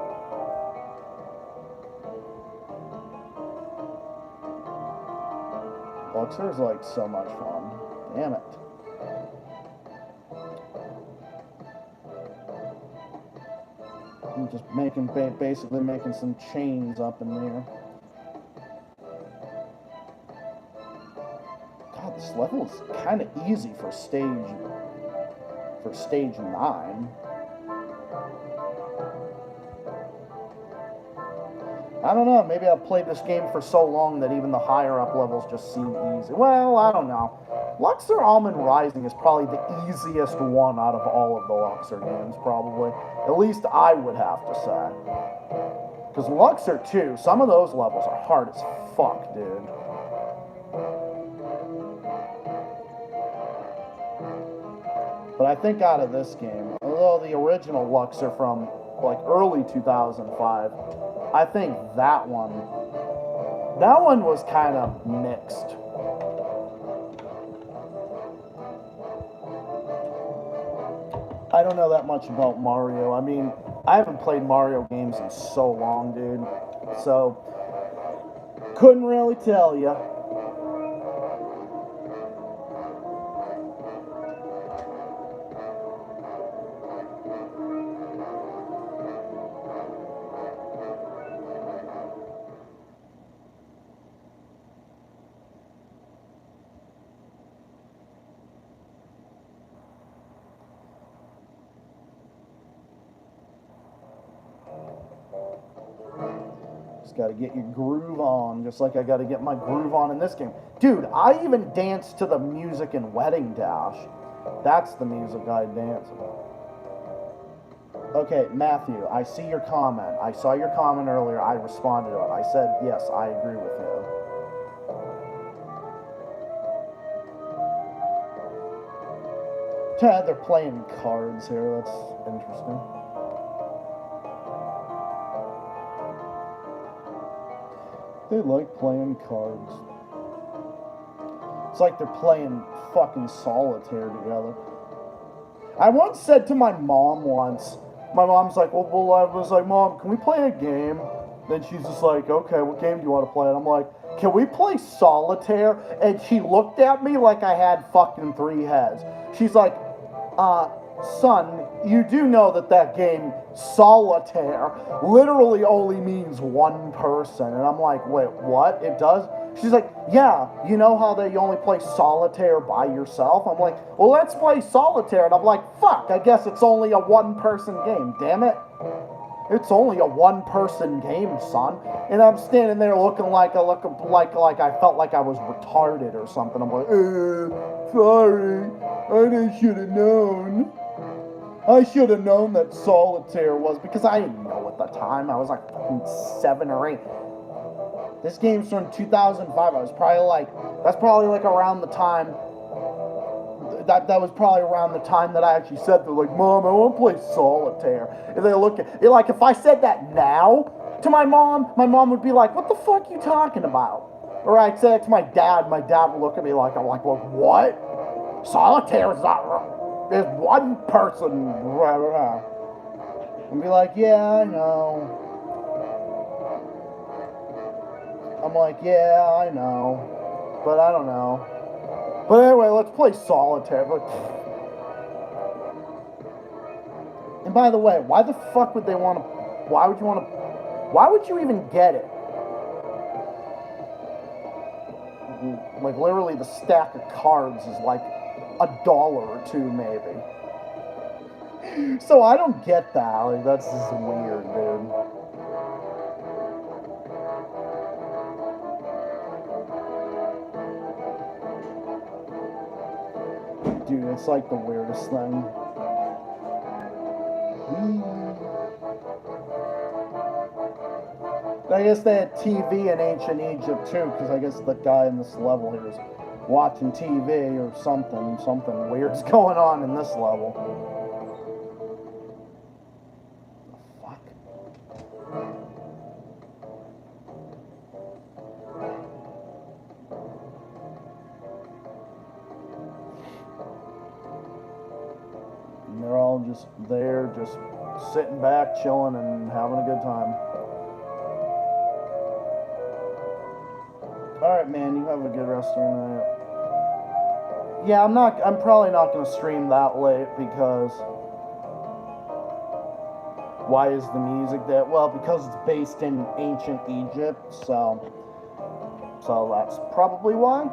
Luxor is like so much fun. Damn it. I'm just basically making some chains up in there. God, this level is kind of easy for stage 9. I don't know, maybe I've played this game for so long that even the higher up levels just seem easy. Well, I don't know. Luxor Almond Rising is probably the easiest one out of all of the Luxor games, probably. At least I would have to say. Because Luxor 2, some of those levels are hard as fuck, dude. But I think out of this game, although the original Luxor from like early 2005, I think that one was kind of mixed. I don't know that much about Mario. I mean, I haven't played Mario games in so long, dude. So, couldn't really tell you. Got to get your groove on, just like I got to get my groove on in this game. Dude, I even danced to the music in Wedding Dash. That's the music I dance about. Okay, Matthew, I see your comment. I saw your comment earlier. I responded to it. I said, yes, I agree with you. They're playing cards here. That's interesting. They like playing cards. It's like they're playing fucking solitaire together. I once said to my mom once, my mom's like, well, I was like, Mom, can we play a game? Then she's just like, okay, what game do you want to play? And I'm like, can we play solitaire? And she looked at me like I had fucking 3 heads. She's like, son, you do know that game, solitaire, literally only means one person. And I'm like, wait, what? It does? She's like, yeah, you know how they only play solitaire by yourself? I'm like, well, let's play solitaire. And I'm like, fuck, I guess it's only a one-person game, damn it. It's only a one-person game, son. And I'm standing there looking like I felt like I was retarded or something. I'm like, sorry, I should have known. I should have known that solitaire was, because I didn't know at the time. I was like 7 or 8. This game's from 2005. That's probably like around the time. That was probably around the time that I actually said, they're like, Mom, I want to play solitaire. And they look at it, like, if I said that now to my mom would be like, what the fuck are you talking about? Or I'd say it to my dad would look at me like, I'm like, well, what? Solitaire is not, there's one person. And be like, yeah, I know. I'm like, yeah, I know. But I don't know. But anyway, let's play solitaire. And by the way, why the fuck would they want to... Why would you even get it? Like, literally, the stack of cards is like $1 or $2, maybe. So I don't get that. Like, that's just weird, dude. Dude, it's like the weirdest thing. I guess they had TV in ancient Egypt too, because I guess the guy in this level here is watching TV or something. Something weird's going on in this level. Fuck. And they're all just there, just sitting back, chilling, and having a good time. Alright, man, you have a good rest of your night. Yeah, I'm probably not going to stream that late because... Why is the music there? Well, because it's based in ancient Egypt, so that's probably why.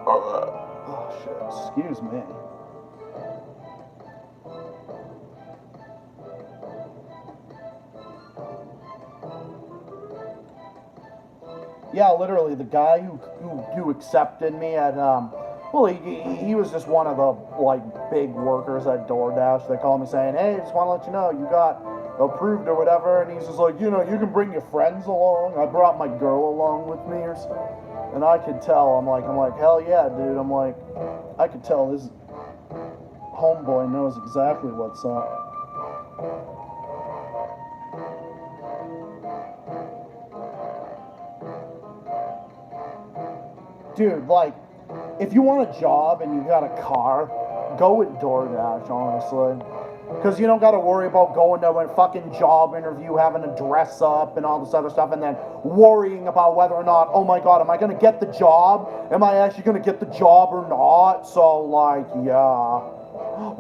Oh, shit, excuse me. Yeah, literally, the guy who accepted me at, well, he was just one of the, like, big workers at DoorDash. They called me saying, hey, just want to let you know, you got approved or whatever. And he's just like, you know, you can bring your friends along. I brought my girl along with me or something. And I could tell, I'm like, hell yeah, dude. I'm like, I could tell this homeboy knows exactly what's up. Dude, like, if you want a job and you got a car, go with DoorDash, honestly. Because you don't got to worry about going to a fucking job interview, having to dress up and all this other stuff, and then worrying about whether or not, oh my god, am I going to get the job? Am I actually going to get the job or not? So, like, yeah.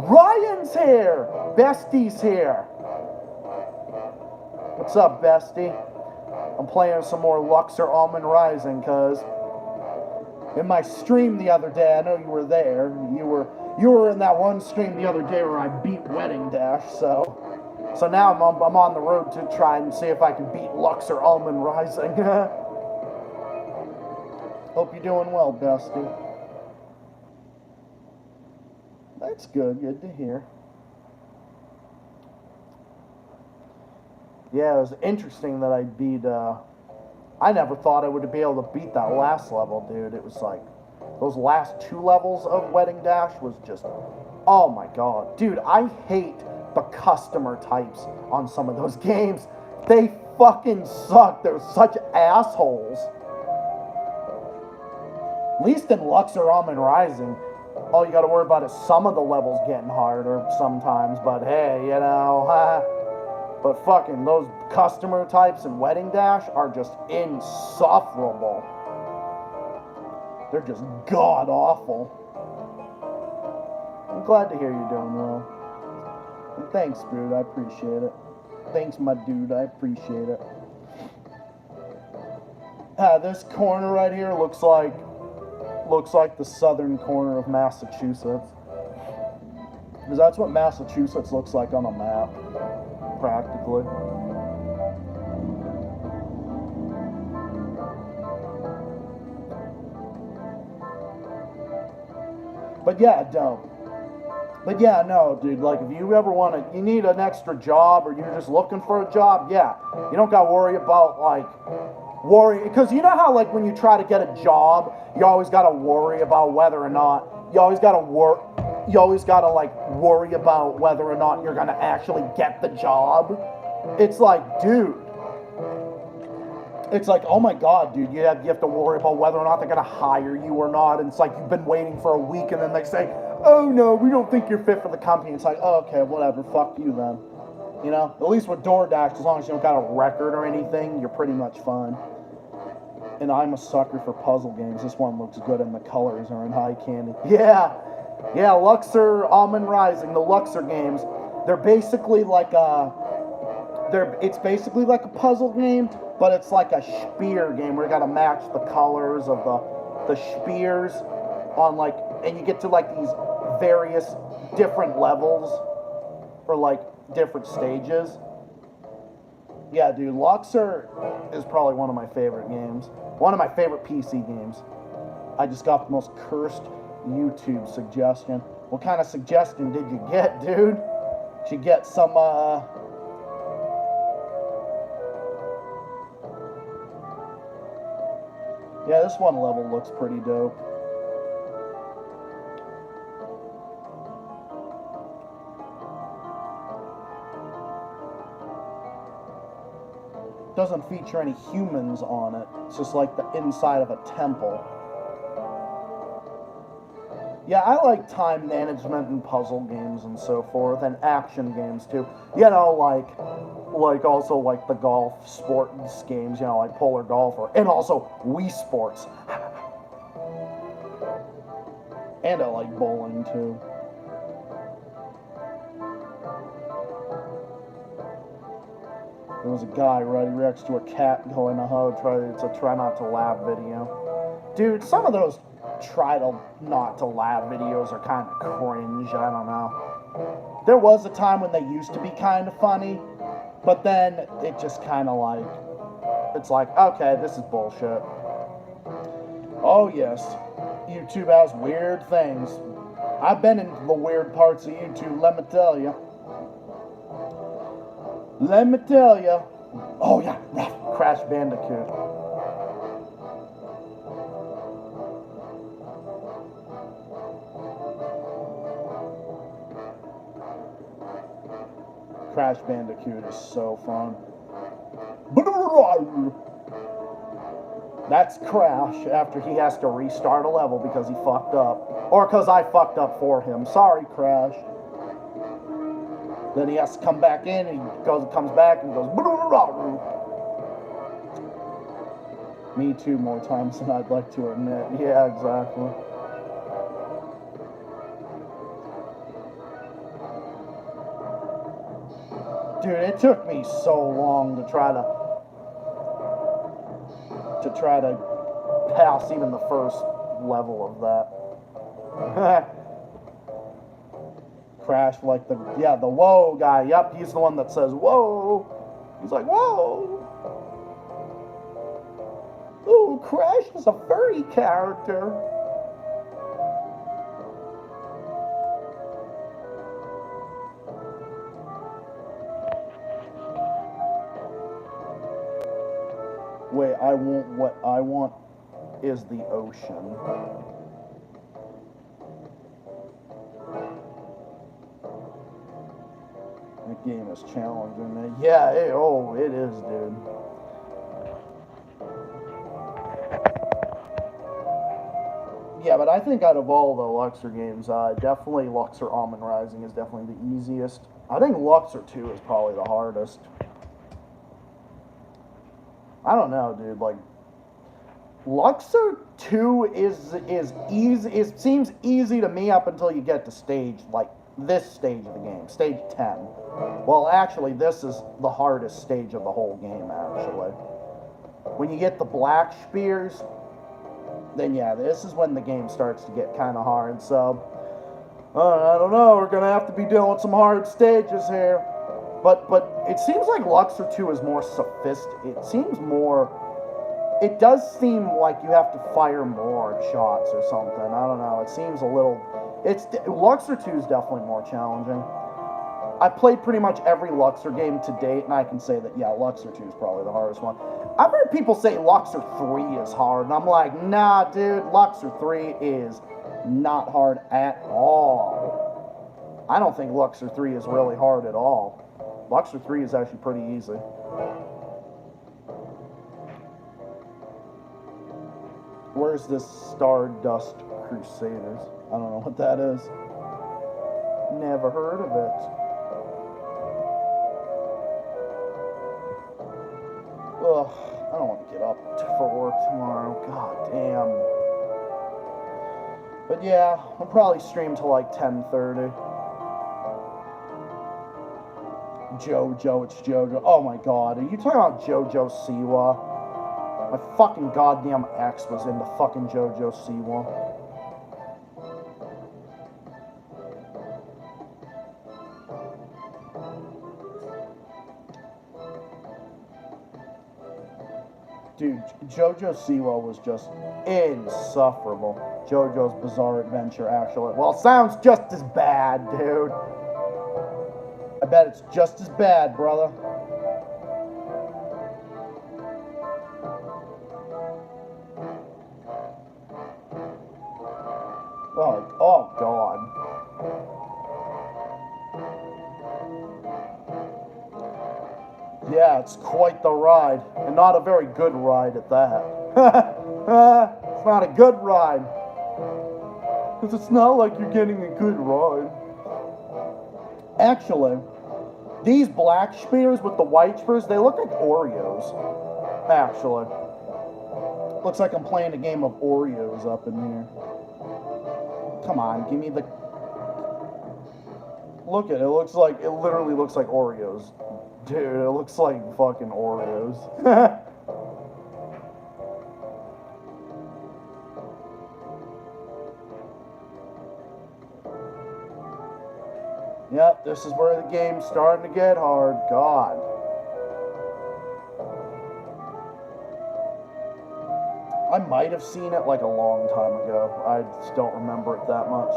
Ryan's here! Bestie's here. What's up, Bestie? I'm playing some more Luxor Almond Rising, because... in my stream the other day, I know you were there. You were in that one stream the other day where I beat Wedding Dash. So now I'm on the road to try and see if I can beat Luxor Almond Rising. Hope you're doing well, Bestie. That's good. Good to hear. Yeah, it was interesting that I beat. I never thought I would be able to beat that last level, dude. It was like Those last 2 levels of Wedding Dash was just, oh my god. Dude, I hate the customer types on some of those games. They fucking suck. They're such assholes. At least in Luxor Almond Rising, all you gotta worry about is some of the levels getting harder sometimes, but hey, you know, but fucking those customer types in Wedding Dash are just insufferable. They're just god awful. I'm glad to hear you're doing well. And thanks, dude, I appreciate it. Thanks, my dude, I appreciate it. This corner right here looks like the southern corner of Massachusetts. Because that's what Massachusetts looks like on a map, practically. But yeah, dope. But yeah, no, dude, like if you ever you need an extra job or you're just looking for a job, yeah, you don't gotta worry about because you know how like when you try to get a job, you always gotta worry about whether or not, you always gotta worry about whether or not you're gonna actually get the job. It's like, dude, it's like, oh my god, dude, you have to worry about whether or not they're gonna hire you or not, and it's like you've been waiting for a week and then they say, oh no, we don't think you're fit for the company. It's like, oh, okay, whatever, fuck you then. You know, at least with DoorDash, as long as you don't got a record or anything, you're pretty much fine. And I'm a sucker for puzzle games. This one looks good and the colors are in high candy. Yeah, Luxor Almond Rising, the Luxor games, they're basically like it's basically like a puzzle game, but it's like a spear game where you gotta match the colors of the spears on and you get to like these various different levels or like different stages. Yeah, dude, Luxor is probably one of my favorite games. One of my favorite PC games. I just got the most cursed YouTube suggestion. What kind of suggestion did you get, dude? Did you get some, Yeah, this one level looks pretty dope. Doesn't feature any humans on it. It's just like the inside of a temple. Yeah, I like time management and puzzle games and so forth, and action games too. You know, like also like the golf sports games, you know, like Polar Golfer, and also Wii Sports. And I like bowling too. There was a guy right next to a cat going, it's a try not to laugh video. Dude, some of those try to not to laugh videos are kind of cringe, I don't know. There was a time when they used to be kind of funny, but then it just kind of like, it's like, okay, this is bullshit. Oh yes, YouTube has weird things. I've been in the weird parts of YouTube, let me tell you. Let me tell you. Oh yeah, Crash Bandicoot. Crash Bandicoot is so fun. That's Crash after he has to restart a level because he fucked up. Or because I fucked up for him. Sorry, Crash. Then he has to come back in, and comes back and goes. Me too, more times than I'd like to admit. Yeah, exactly. Dude, it took me so long to try to pass even the first level of that. Crash, like the whoa guy. Yep, he's the one that says whoa. He's like, whoa. Ooh, Crash is a furry character. Wait, what I want is the ocean. That game is challenging me. Yeah, it is, dude. Yeah, but I think out of all the Luxor games, definitely Luxor Almond Rising is definitely the easiest. I think Luxor 2 is probably the hardest. I don't know, dude. Like, Luxor 2 is easy. It seems easy to me up until you get to stage, like, this stage of the game, stage 10. Well, actually, this is the hardest stage of the whole game, actually. When you get the black spears, then yeah, this is when the game starts to get kind of hard. So, I don't know, we're going to have to be doing some hard stages here. But it seems like Luxor 2 is more sophisticated. It does seem like you have to fire more shots or something. I don't know. It seems a little... Luxor 2 is definitely more challenging. I've played pretty much every Luxor game to date, and I can say that, yeah, Luxor 2 is probably the hardest one. I've heard people say Luxor 3 is hard, and I'm like, nah, dude, Luxor 3 is not hard at all. I don't think Luxor 3 is really hard at all. Luxor 3 is actually pretty easy. Where's this Stardust Crusaders? I don't know what that is. Never heard of it. Ugh, I don't want to get up for work tomorrow. God damn. But yeah, I'll probably stream till like 10:30. JoJo, it's JoJo. Oh my god, are you talking about JoJo Siwa? My fucking goddamn ex was into fucking JoJo Siwa. Dude, JoJo Siwa was just insufferable. JoJo's Bizarre Adventure, actually. Well, it sounds just as bad, dude. I bet it's just as bad, brother. Oh God. Yeah, it's quite the ride, and not a very good ride at that. It's not a good ride. Because it's not like you're getting a good ride. Actually, these black spears with the white spears, they look like Oreos. Actually. Looks like I'm playing a game of Oreos up in here. Come on, give me the... Look at it, it literally looks like Oreos. Dude, it looks like fucking Oreos. Yep, this is where the game's starting to get hard. God. I might have seen it like a long time ago. I just don't remember it that much.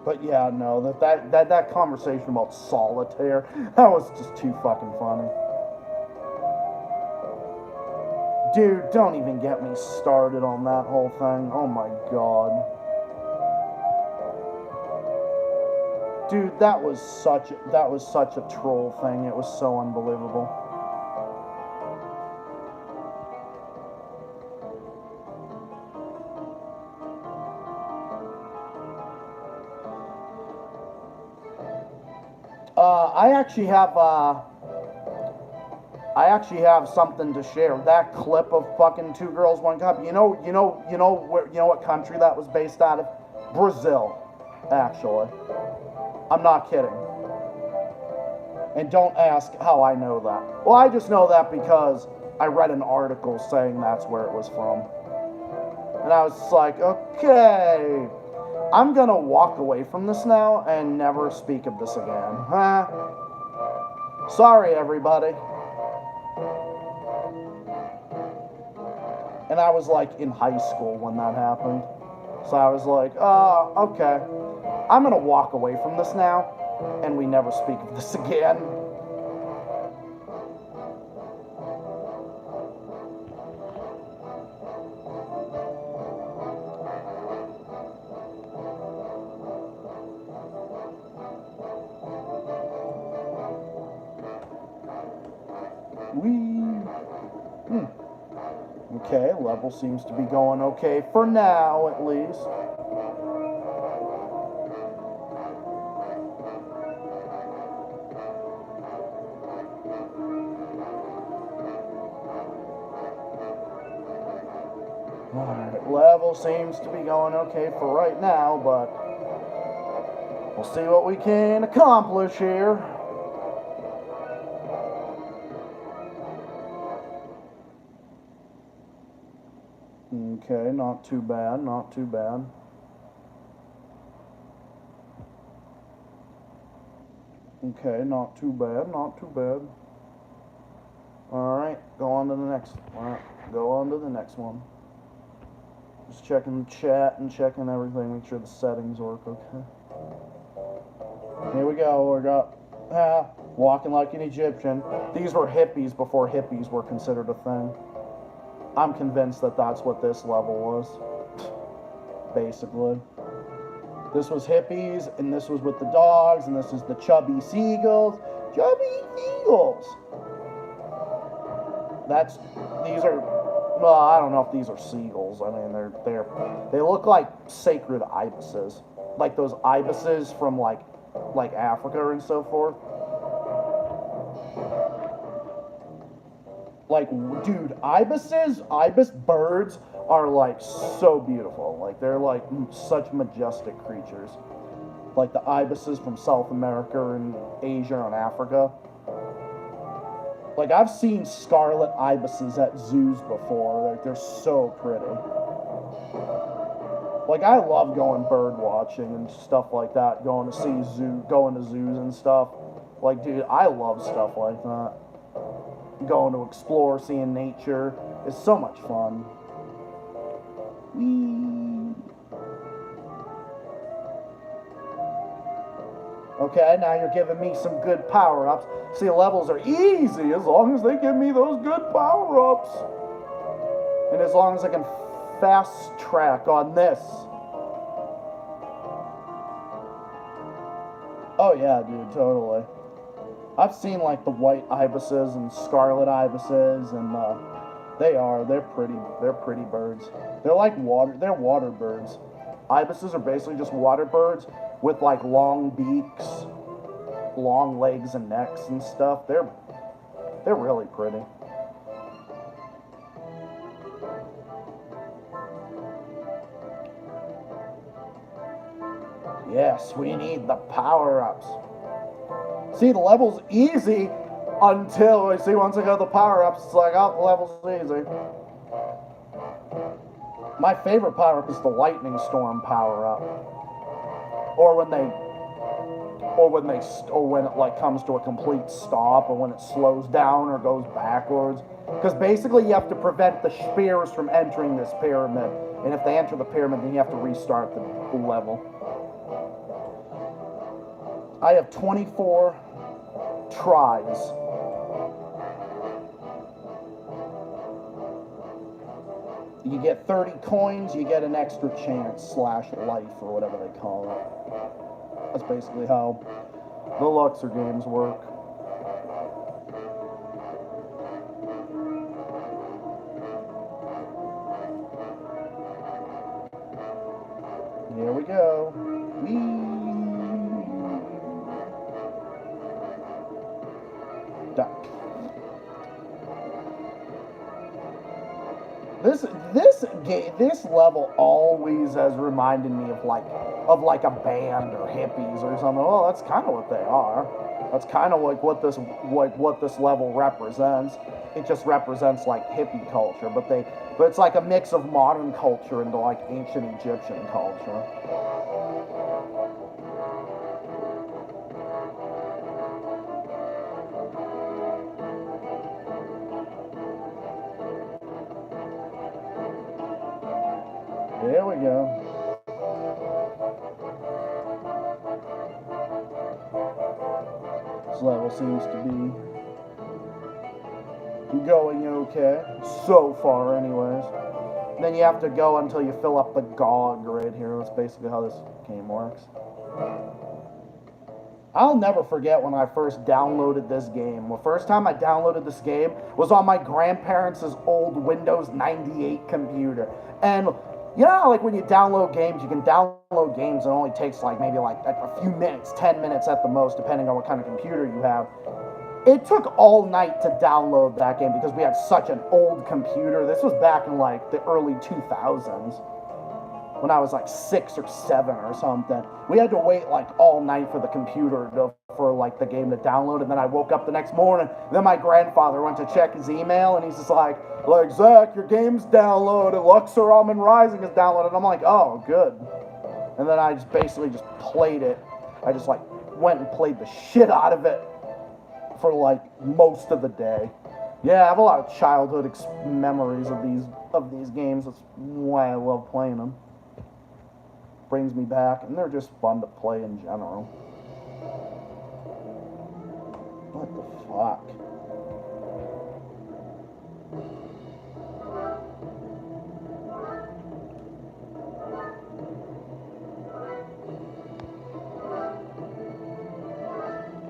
But yeah, no, that conversation about solitaire, that was just too fucking funny. Dude, don't even get me started on that whole thing. Oh my god. Dude, that was such a troll thing. It was so unbelievable. I actually have something to share. That clip of fucking Two Girls, One Cup. You know what country that was based out of? Brazil, actually. I'm not kidding. And don't ask how I know that. Well, I just know that because I read an article saying that's where it was from. And I was just like, okay, I'm gonna walk away from this now and never speak of this again. Huh? Sorry, everybody. And I was like in high school when that happened. So I was like, okay. I'm gonna walk away from this now, and we never speak of this again. Okay, level seems to be going okay for now, at least. Alright, level seems to be going okay for right now, but we'll see what we can accomplish here. Okay, not too bad, not too bad. Okay, not too bad, not too bad. Alright, go on to the next. Alright, go on to the next one. Just checking the chat and checking everything, make sure the settings work okay. Here we go, we got walking like an Egyptian. These were hippies before hippies were considered a thing. I'm convinced that that's what this level was. Basically. This was hippies, and this was with the dogs, and this is the chubby seagulls. Chubby seagulls! These are, well, I don't know if these are seagulls. I mean, they look like sacred ibises. Like those ibises from like Africa and so forth. Like, dude, ibis birds are like so beautiful. Like, they're like such majestic creatures. Like the ibises from South America and Asia and Africa. Like, I've seen scarlet ibises at zoos before. Like, they're so pretty. Like, I love going bird watching and stuff like that. Going to zoos and stuff. Like, dude, I love stuff like that. Going to explore, seeing nature. It's so much fun. Whee! Okay, now you're giving me some good power-ups. See, levels are easy as long as they give me those good power-ups. And as long as I can fast track on this. Oh yeah, dude, totally. I've seen like the white ibises and scarlet ibises, and they're pretty birds. They're water birds. Ibises are basically just water birds with like long beaks, long legs and necks and stuff. They're really pretty. Yes, we need the power-ups. See, the level's easy until, once I got the power-ups, it's like, oh, the level's easy. My favorite power-up is the lightning storm power-up. Or when it like comes to a complete stop, or when it slows down or goes backwards. Because basically you have to prevent the spears from entering this pyramid. And if they enter the pyramid, then you have to restart the level. I have 24 tries. You get 30 coins, you get an extra chance / life, or whatever they call it. That's basically how the Luxor games work. Here we go. Duck. This level always has reminded me of like a band or hippies or something. Oh, that's kind of what they are. That's kind of like what this level represents. It just represents like hippie culture, but it's like a mix of modern culture into like ancient Egyptian culture. There we go. This level seems to be going okay. So far, anyways. Then you have to go until you fill up the GOG right here. That's basically how this game works. I'll never forget when I first downloaded this game. The first time I downloaded this game was on my grandparents' old Windows 98 computer. And like when you download games, you can download games and it only takes like maybe like a few minutes, 10 minutes at the most, depending on what kind of computer you have. It took all night to download that game because we had such an old computer. This was back in like the early 2000s. When I was like 6 or 7 or something. We had to wait like all night for the computer for like the game to download, and then I woke up the next morning. Then my grandfather went to check his email, and he's just like Zach, your game's downloaded. Luxor Almond Rising is downloaded. I'm like, oh, good. And then I just basically just played it. I just like went and played the shit out of it for like most of the day. Yeah, I have a lot of childhood memories of these games. That's why I love playing them. Brings me back, and they're just fun to play in general. What the fuck?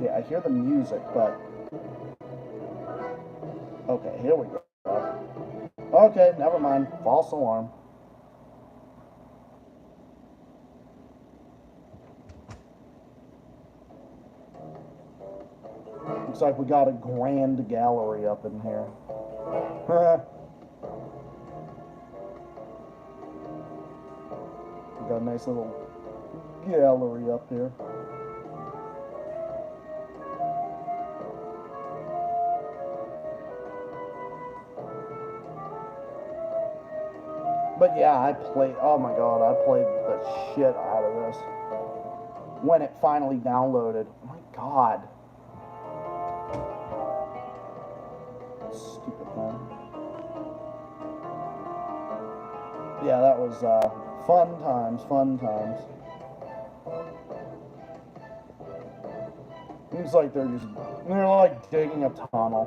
Yeah, I hear the music, but... Okay, here we go. Okay, never mind. False alarm. Looks like we got a grand gallery up in here. We got a nice little gallery up here. But yeah, oh my god, I played the shit out of this. When it finally downloaded. Oh my god. Stupid thing. Yeah, that was fun times. Seems like they're like digging a tunnel.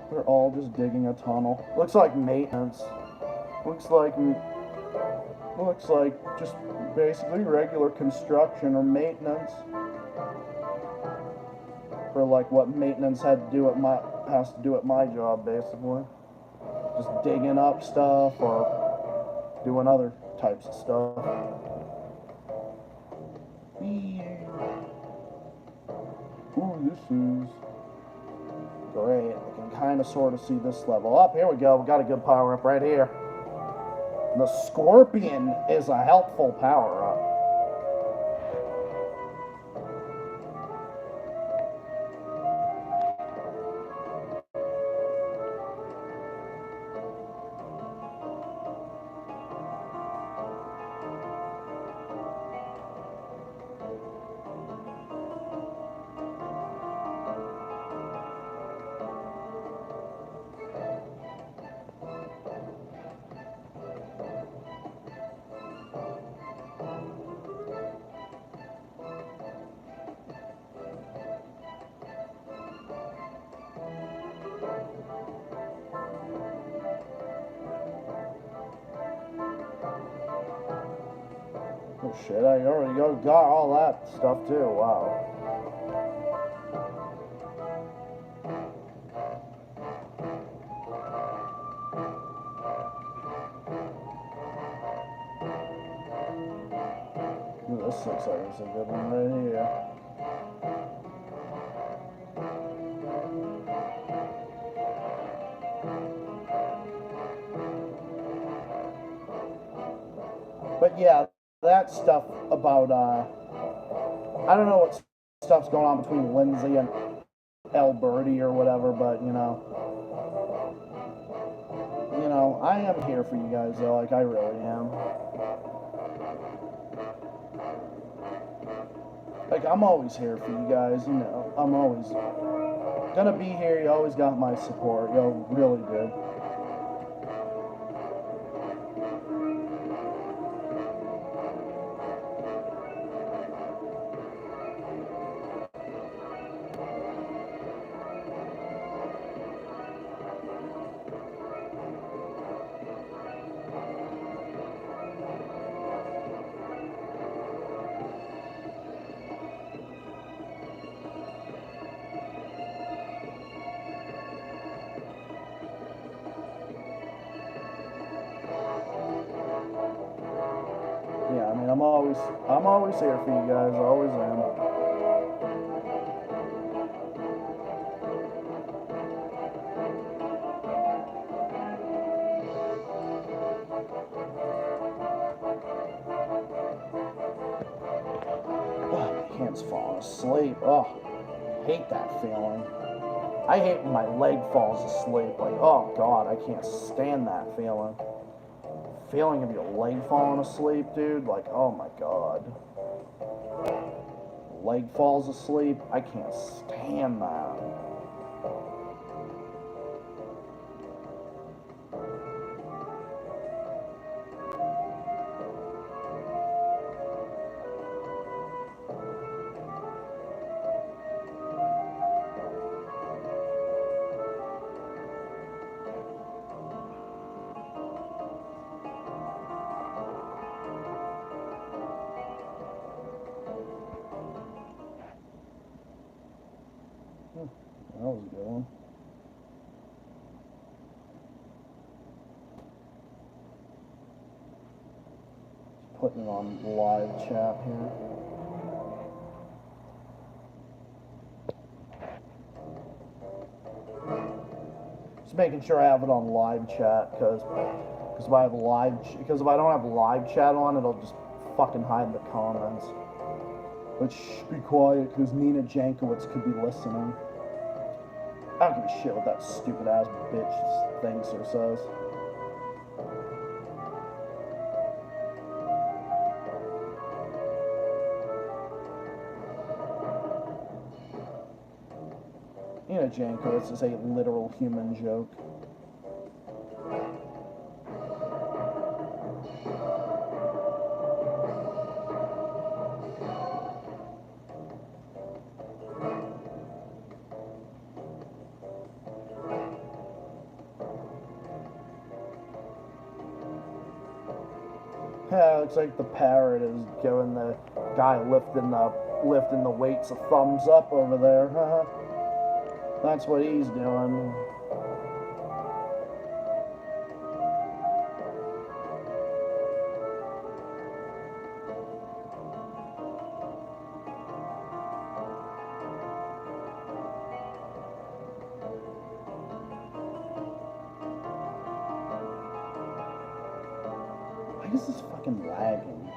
They're all just digging a tunnel. Looks like maintenance. Looks like just basically regular construction or maintenance. For like what maintenance has to do at my job, basically. Just digging up stuff or doing other types of stuff. Ooh, this is great. I can kind of sort of see this level up. Here we go. We got a good power up right here. The Scorpion is a helpful power up. Oh shit, I already got all that stuff too, wow. Ooh, this looks like it's a good one right here. But yeah, that stuff about, I don't know what stuff's going on between Lindsay and Alberti or whatever, but, you know, I am here for you guys, though, like, I really am. Like, I'm always here for you guys, you know, I'm always gonna be here, you always got my support, you really do. always here for you guys. Always am. Oh, my hand's falling asleep. Oh, hate that feeling. I hate when my leg falls asleep. Like, oh God, I can't stand that feeling. Feeling of your leg falling asleep, dude. Like, oh my God. Leg falls asleep. I can't stand that. That was a good one. Just putting it on live chat here. Just making sure I have it on live chat because if I don't have live chat on, it'll just fucking hide the comments. But shh, be quiet, because Nina Jankowicz could be listening. I don't give a shit what that stupid ass bitch thinks or says. Nina Jankowicz is a literal human joke. Yeah, looks like the parrot is giving the guy lifting the weights a thumbs up over there. That's what he's doing. Why is this fucking lagging?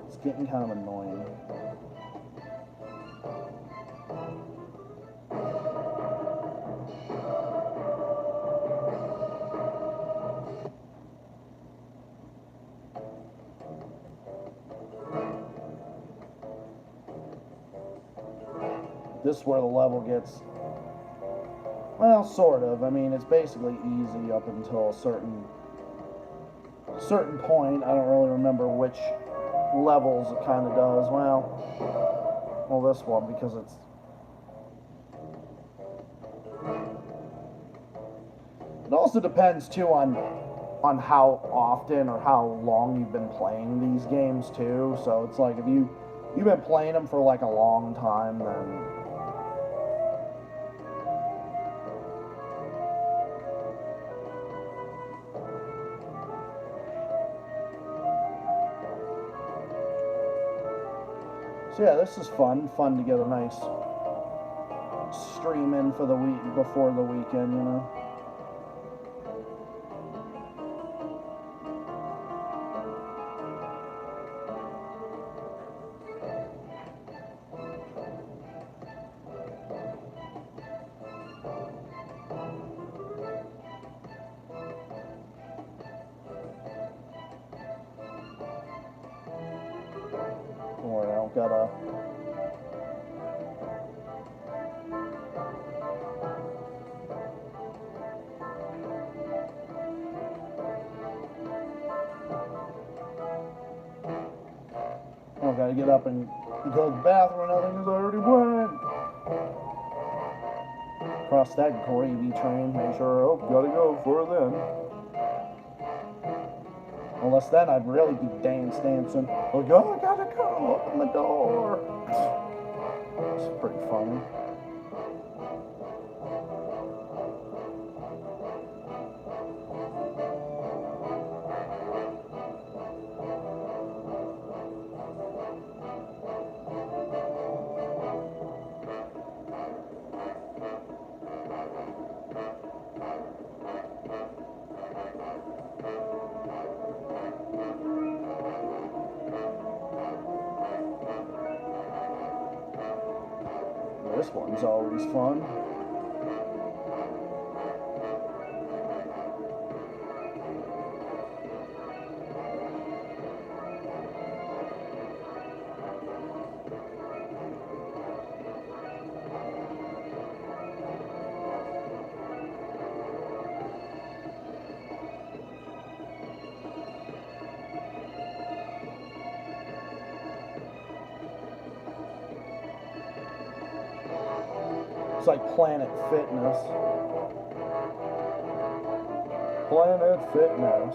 It's getting kind of annoying. This is where the level gets, well, sort of. I mean, it's basically easy up until a certain point. I don't really remember which levels it kind of does. Well, this one, because it's, it also depends too on how often or how long you've been playing these games too. So it's like if you've been playing them for like a long time, then so yeah, this is fun to get a nice stream in for the week before the weekend, you know. Don't worry, I don't gotta. I don't gotta get up and go to the bathroom or nothing because I already went. Cross that gravy train, make sure, oh, gotta go before then. Unless then I'd really be dancing. Like, oh, I gotta go, open the door. It's pretty funny. this one's always fun. It's like Planet Fitness. Planet Fitness.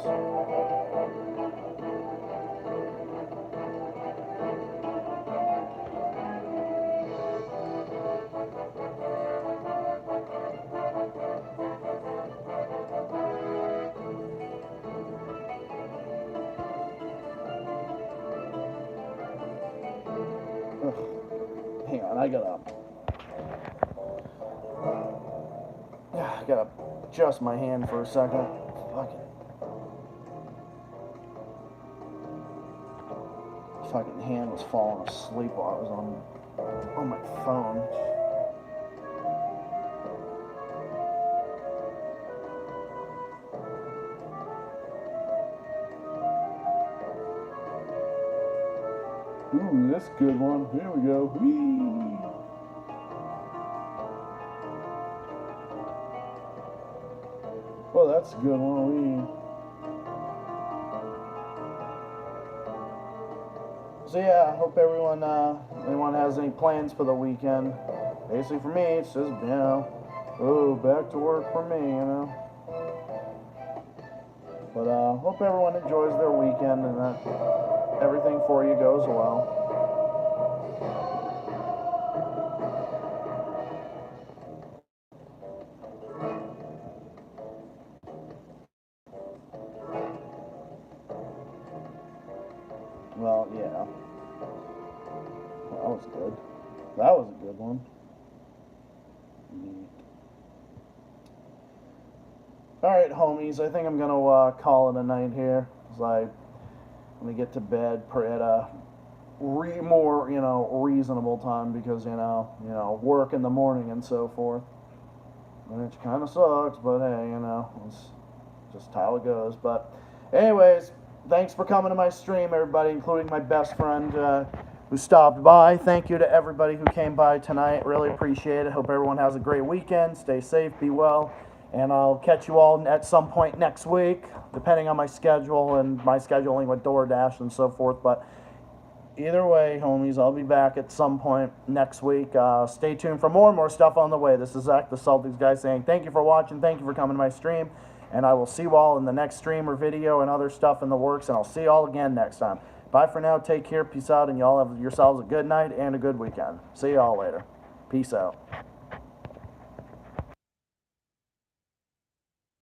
Ugh. Hang on, I gotta adjust my hand for a second. Fucking hand was falling asleep while I was on my phone. Ooh, that's a good one. Here we go. Whee! Well, that's a good one. So yeah, I hope everyone has any plans for the weekend. Basically for me, it's just, back to work for me, But hope everyone enjoys their weekend and that everything for you goes well. Well, yeah. Well, that was good. That was a good one. Neat. Alright, homies, I think I'm gonna call it a night here. I'm gonna get to bed at a more, reasonable time because, work in the morning and so forth. Which kind of sucks, but hey, it's just how it goes. But anyways, thanks for coming to my stream, everybody, including my best friend who stopped by. Thank you to everybody who came by tonight. Really appreciate it. Hope everyone has a great weekend. Stay safe, be well, and I'll catch you all at some point next week, depending on my schedule and my scheduling with DoorDash and so forth. But either way, homies, I'll be back at some point next week. Stay tuned for more and more stuff on the way. This is Zach, the Celtics guy, saying thank you for watching. Thank you for coming to my stream. And I will see you all in the next stream or video and other stuff in the works. And I'll see you all again next time. Bye for now. Take care. Peace out. And y'all have yourselves a good night and a good weekend. See you all later. Peace out.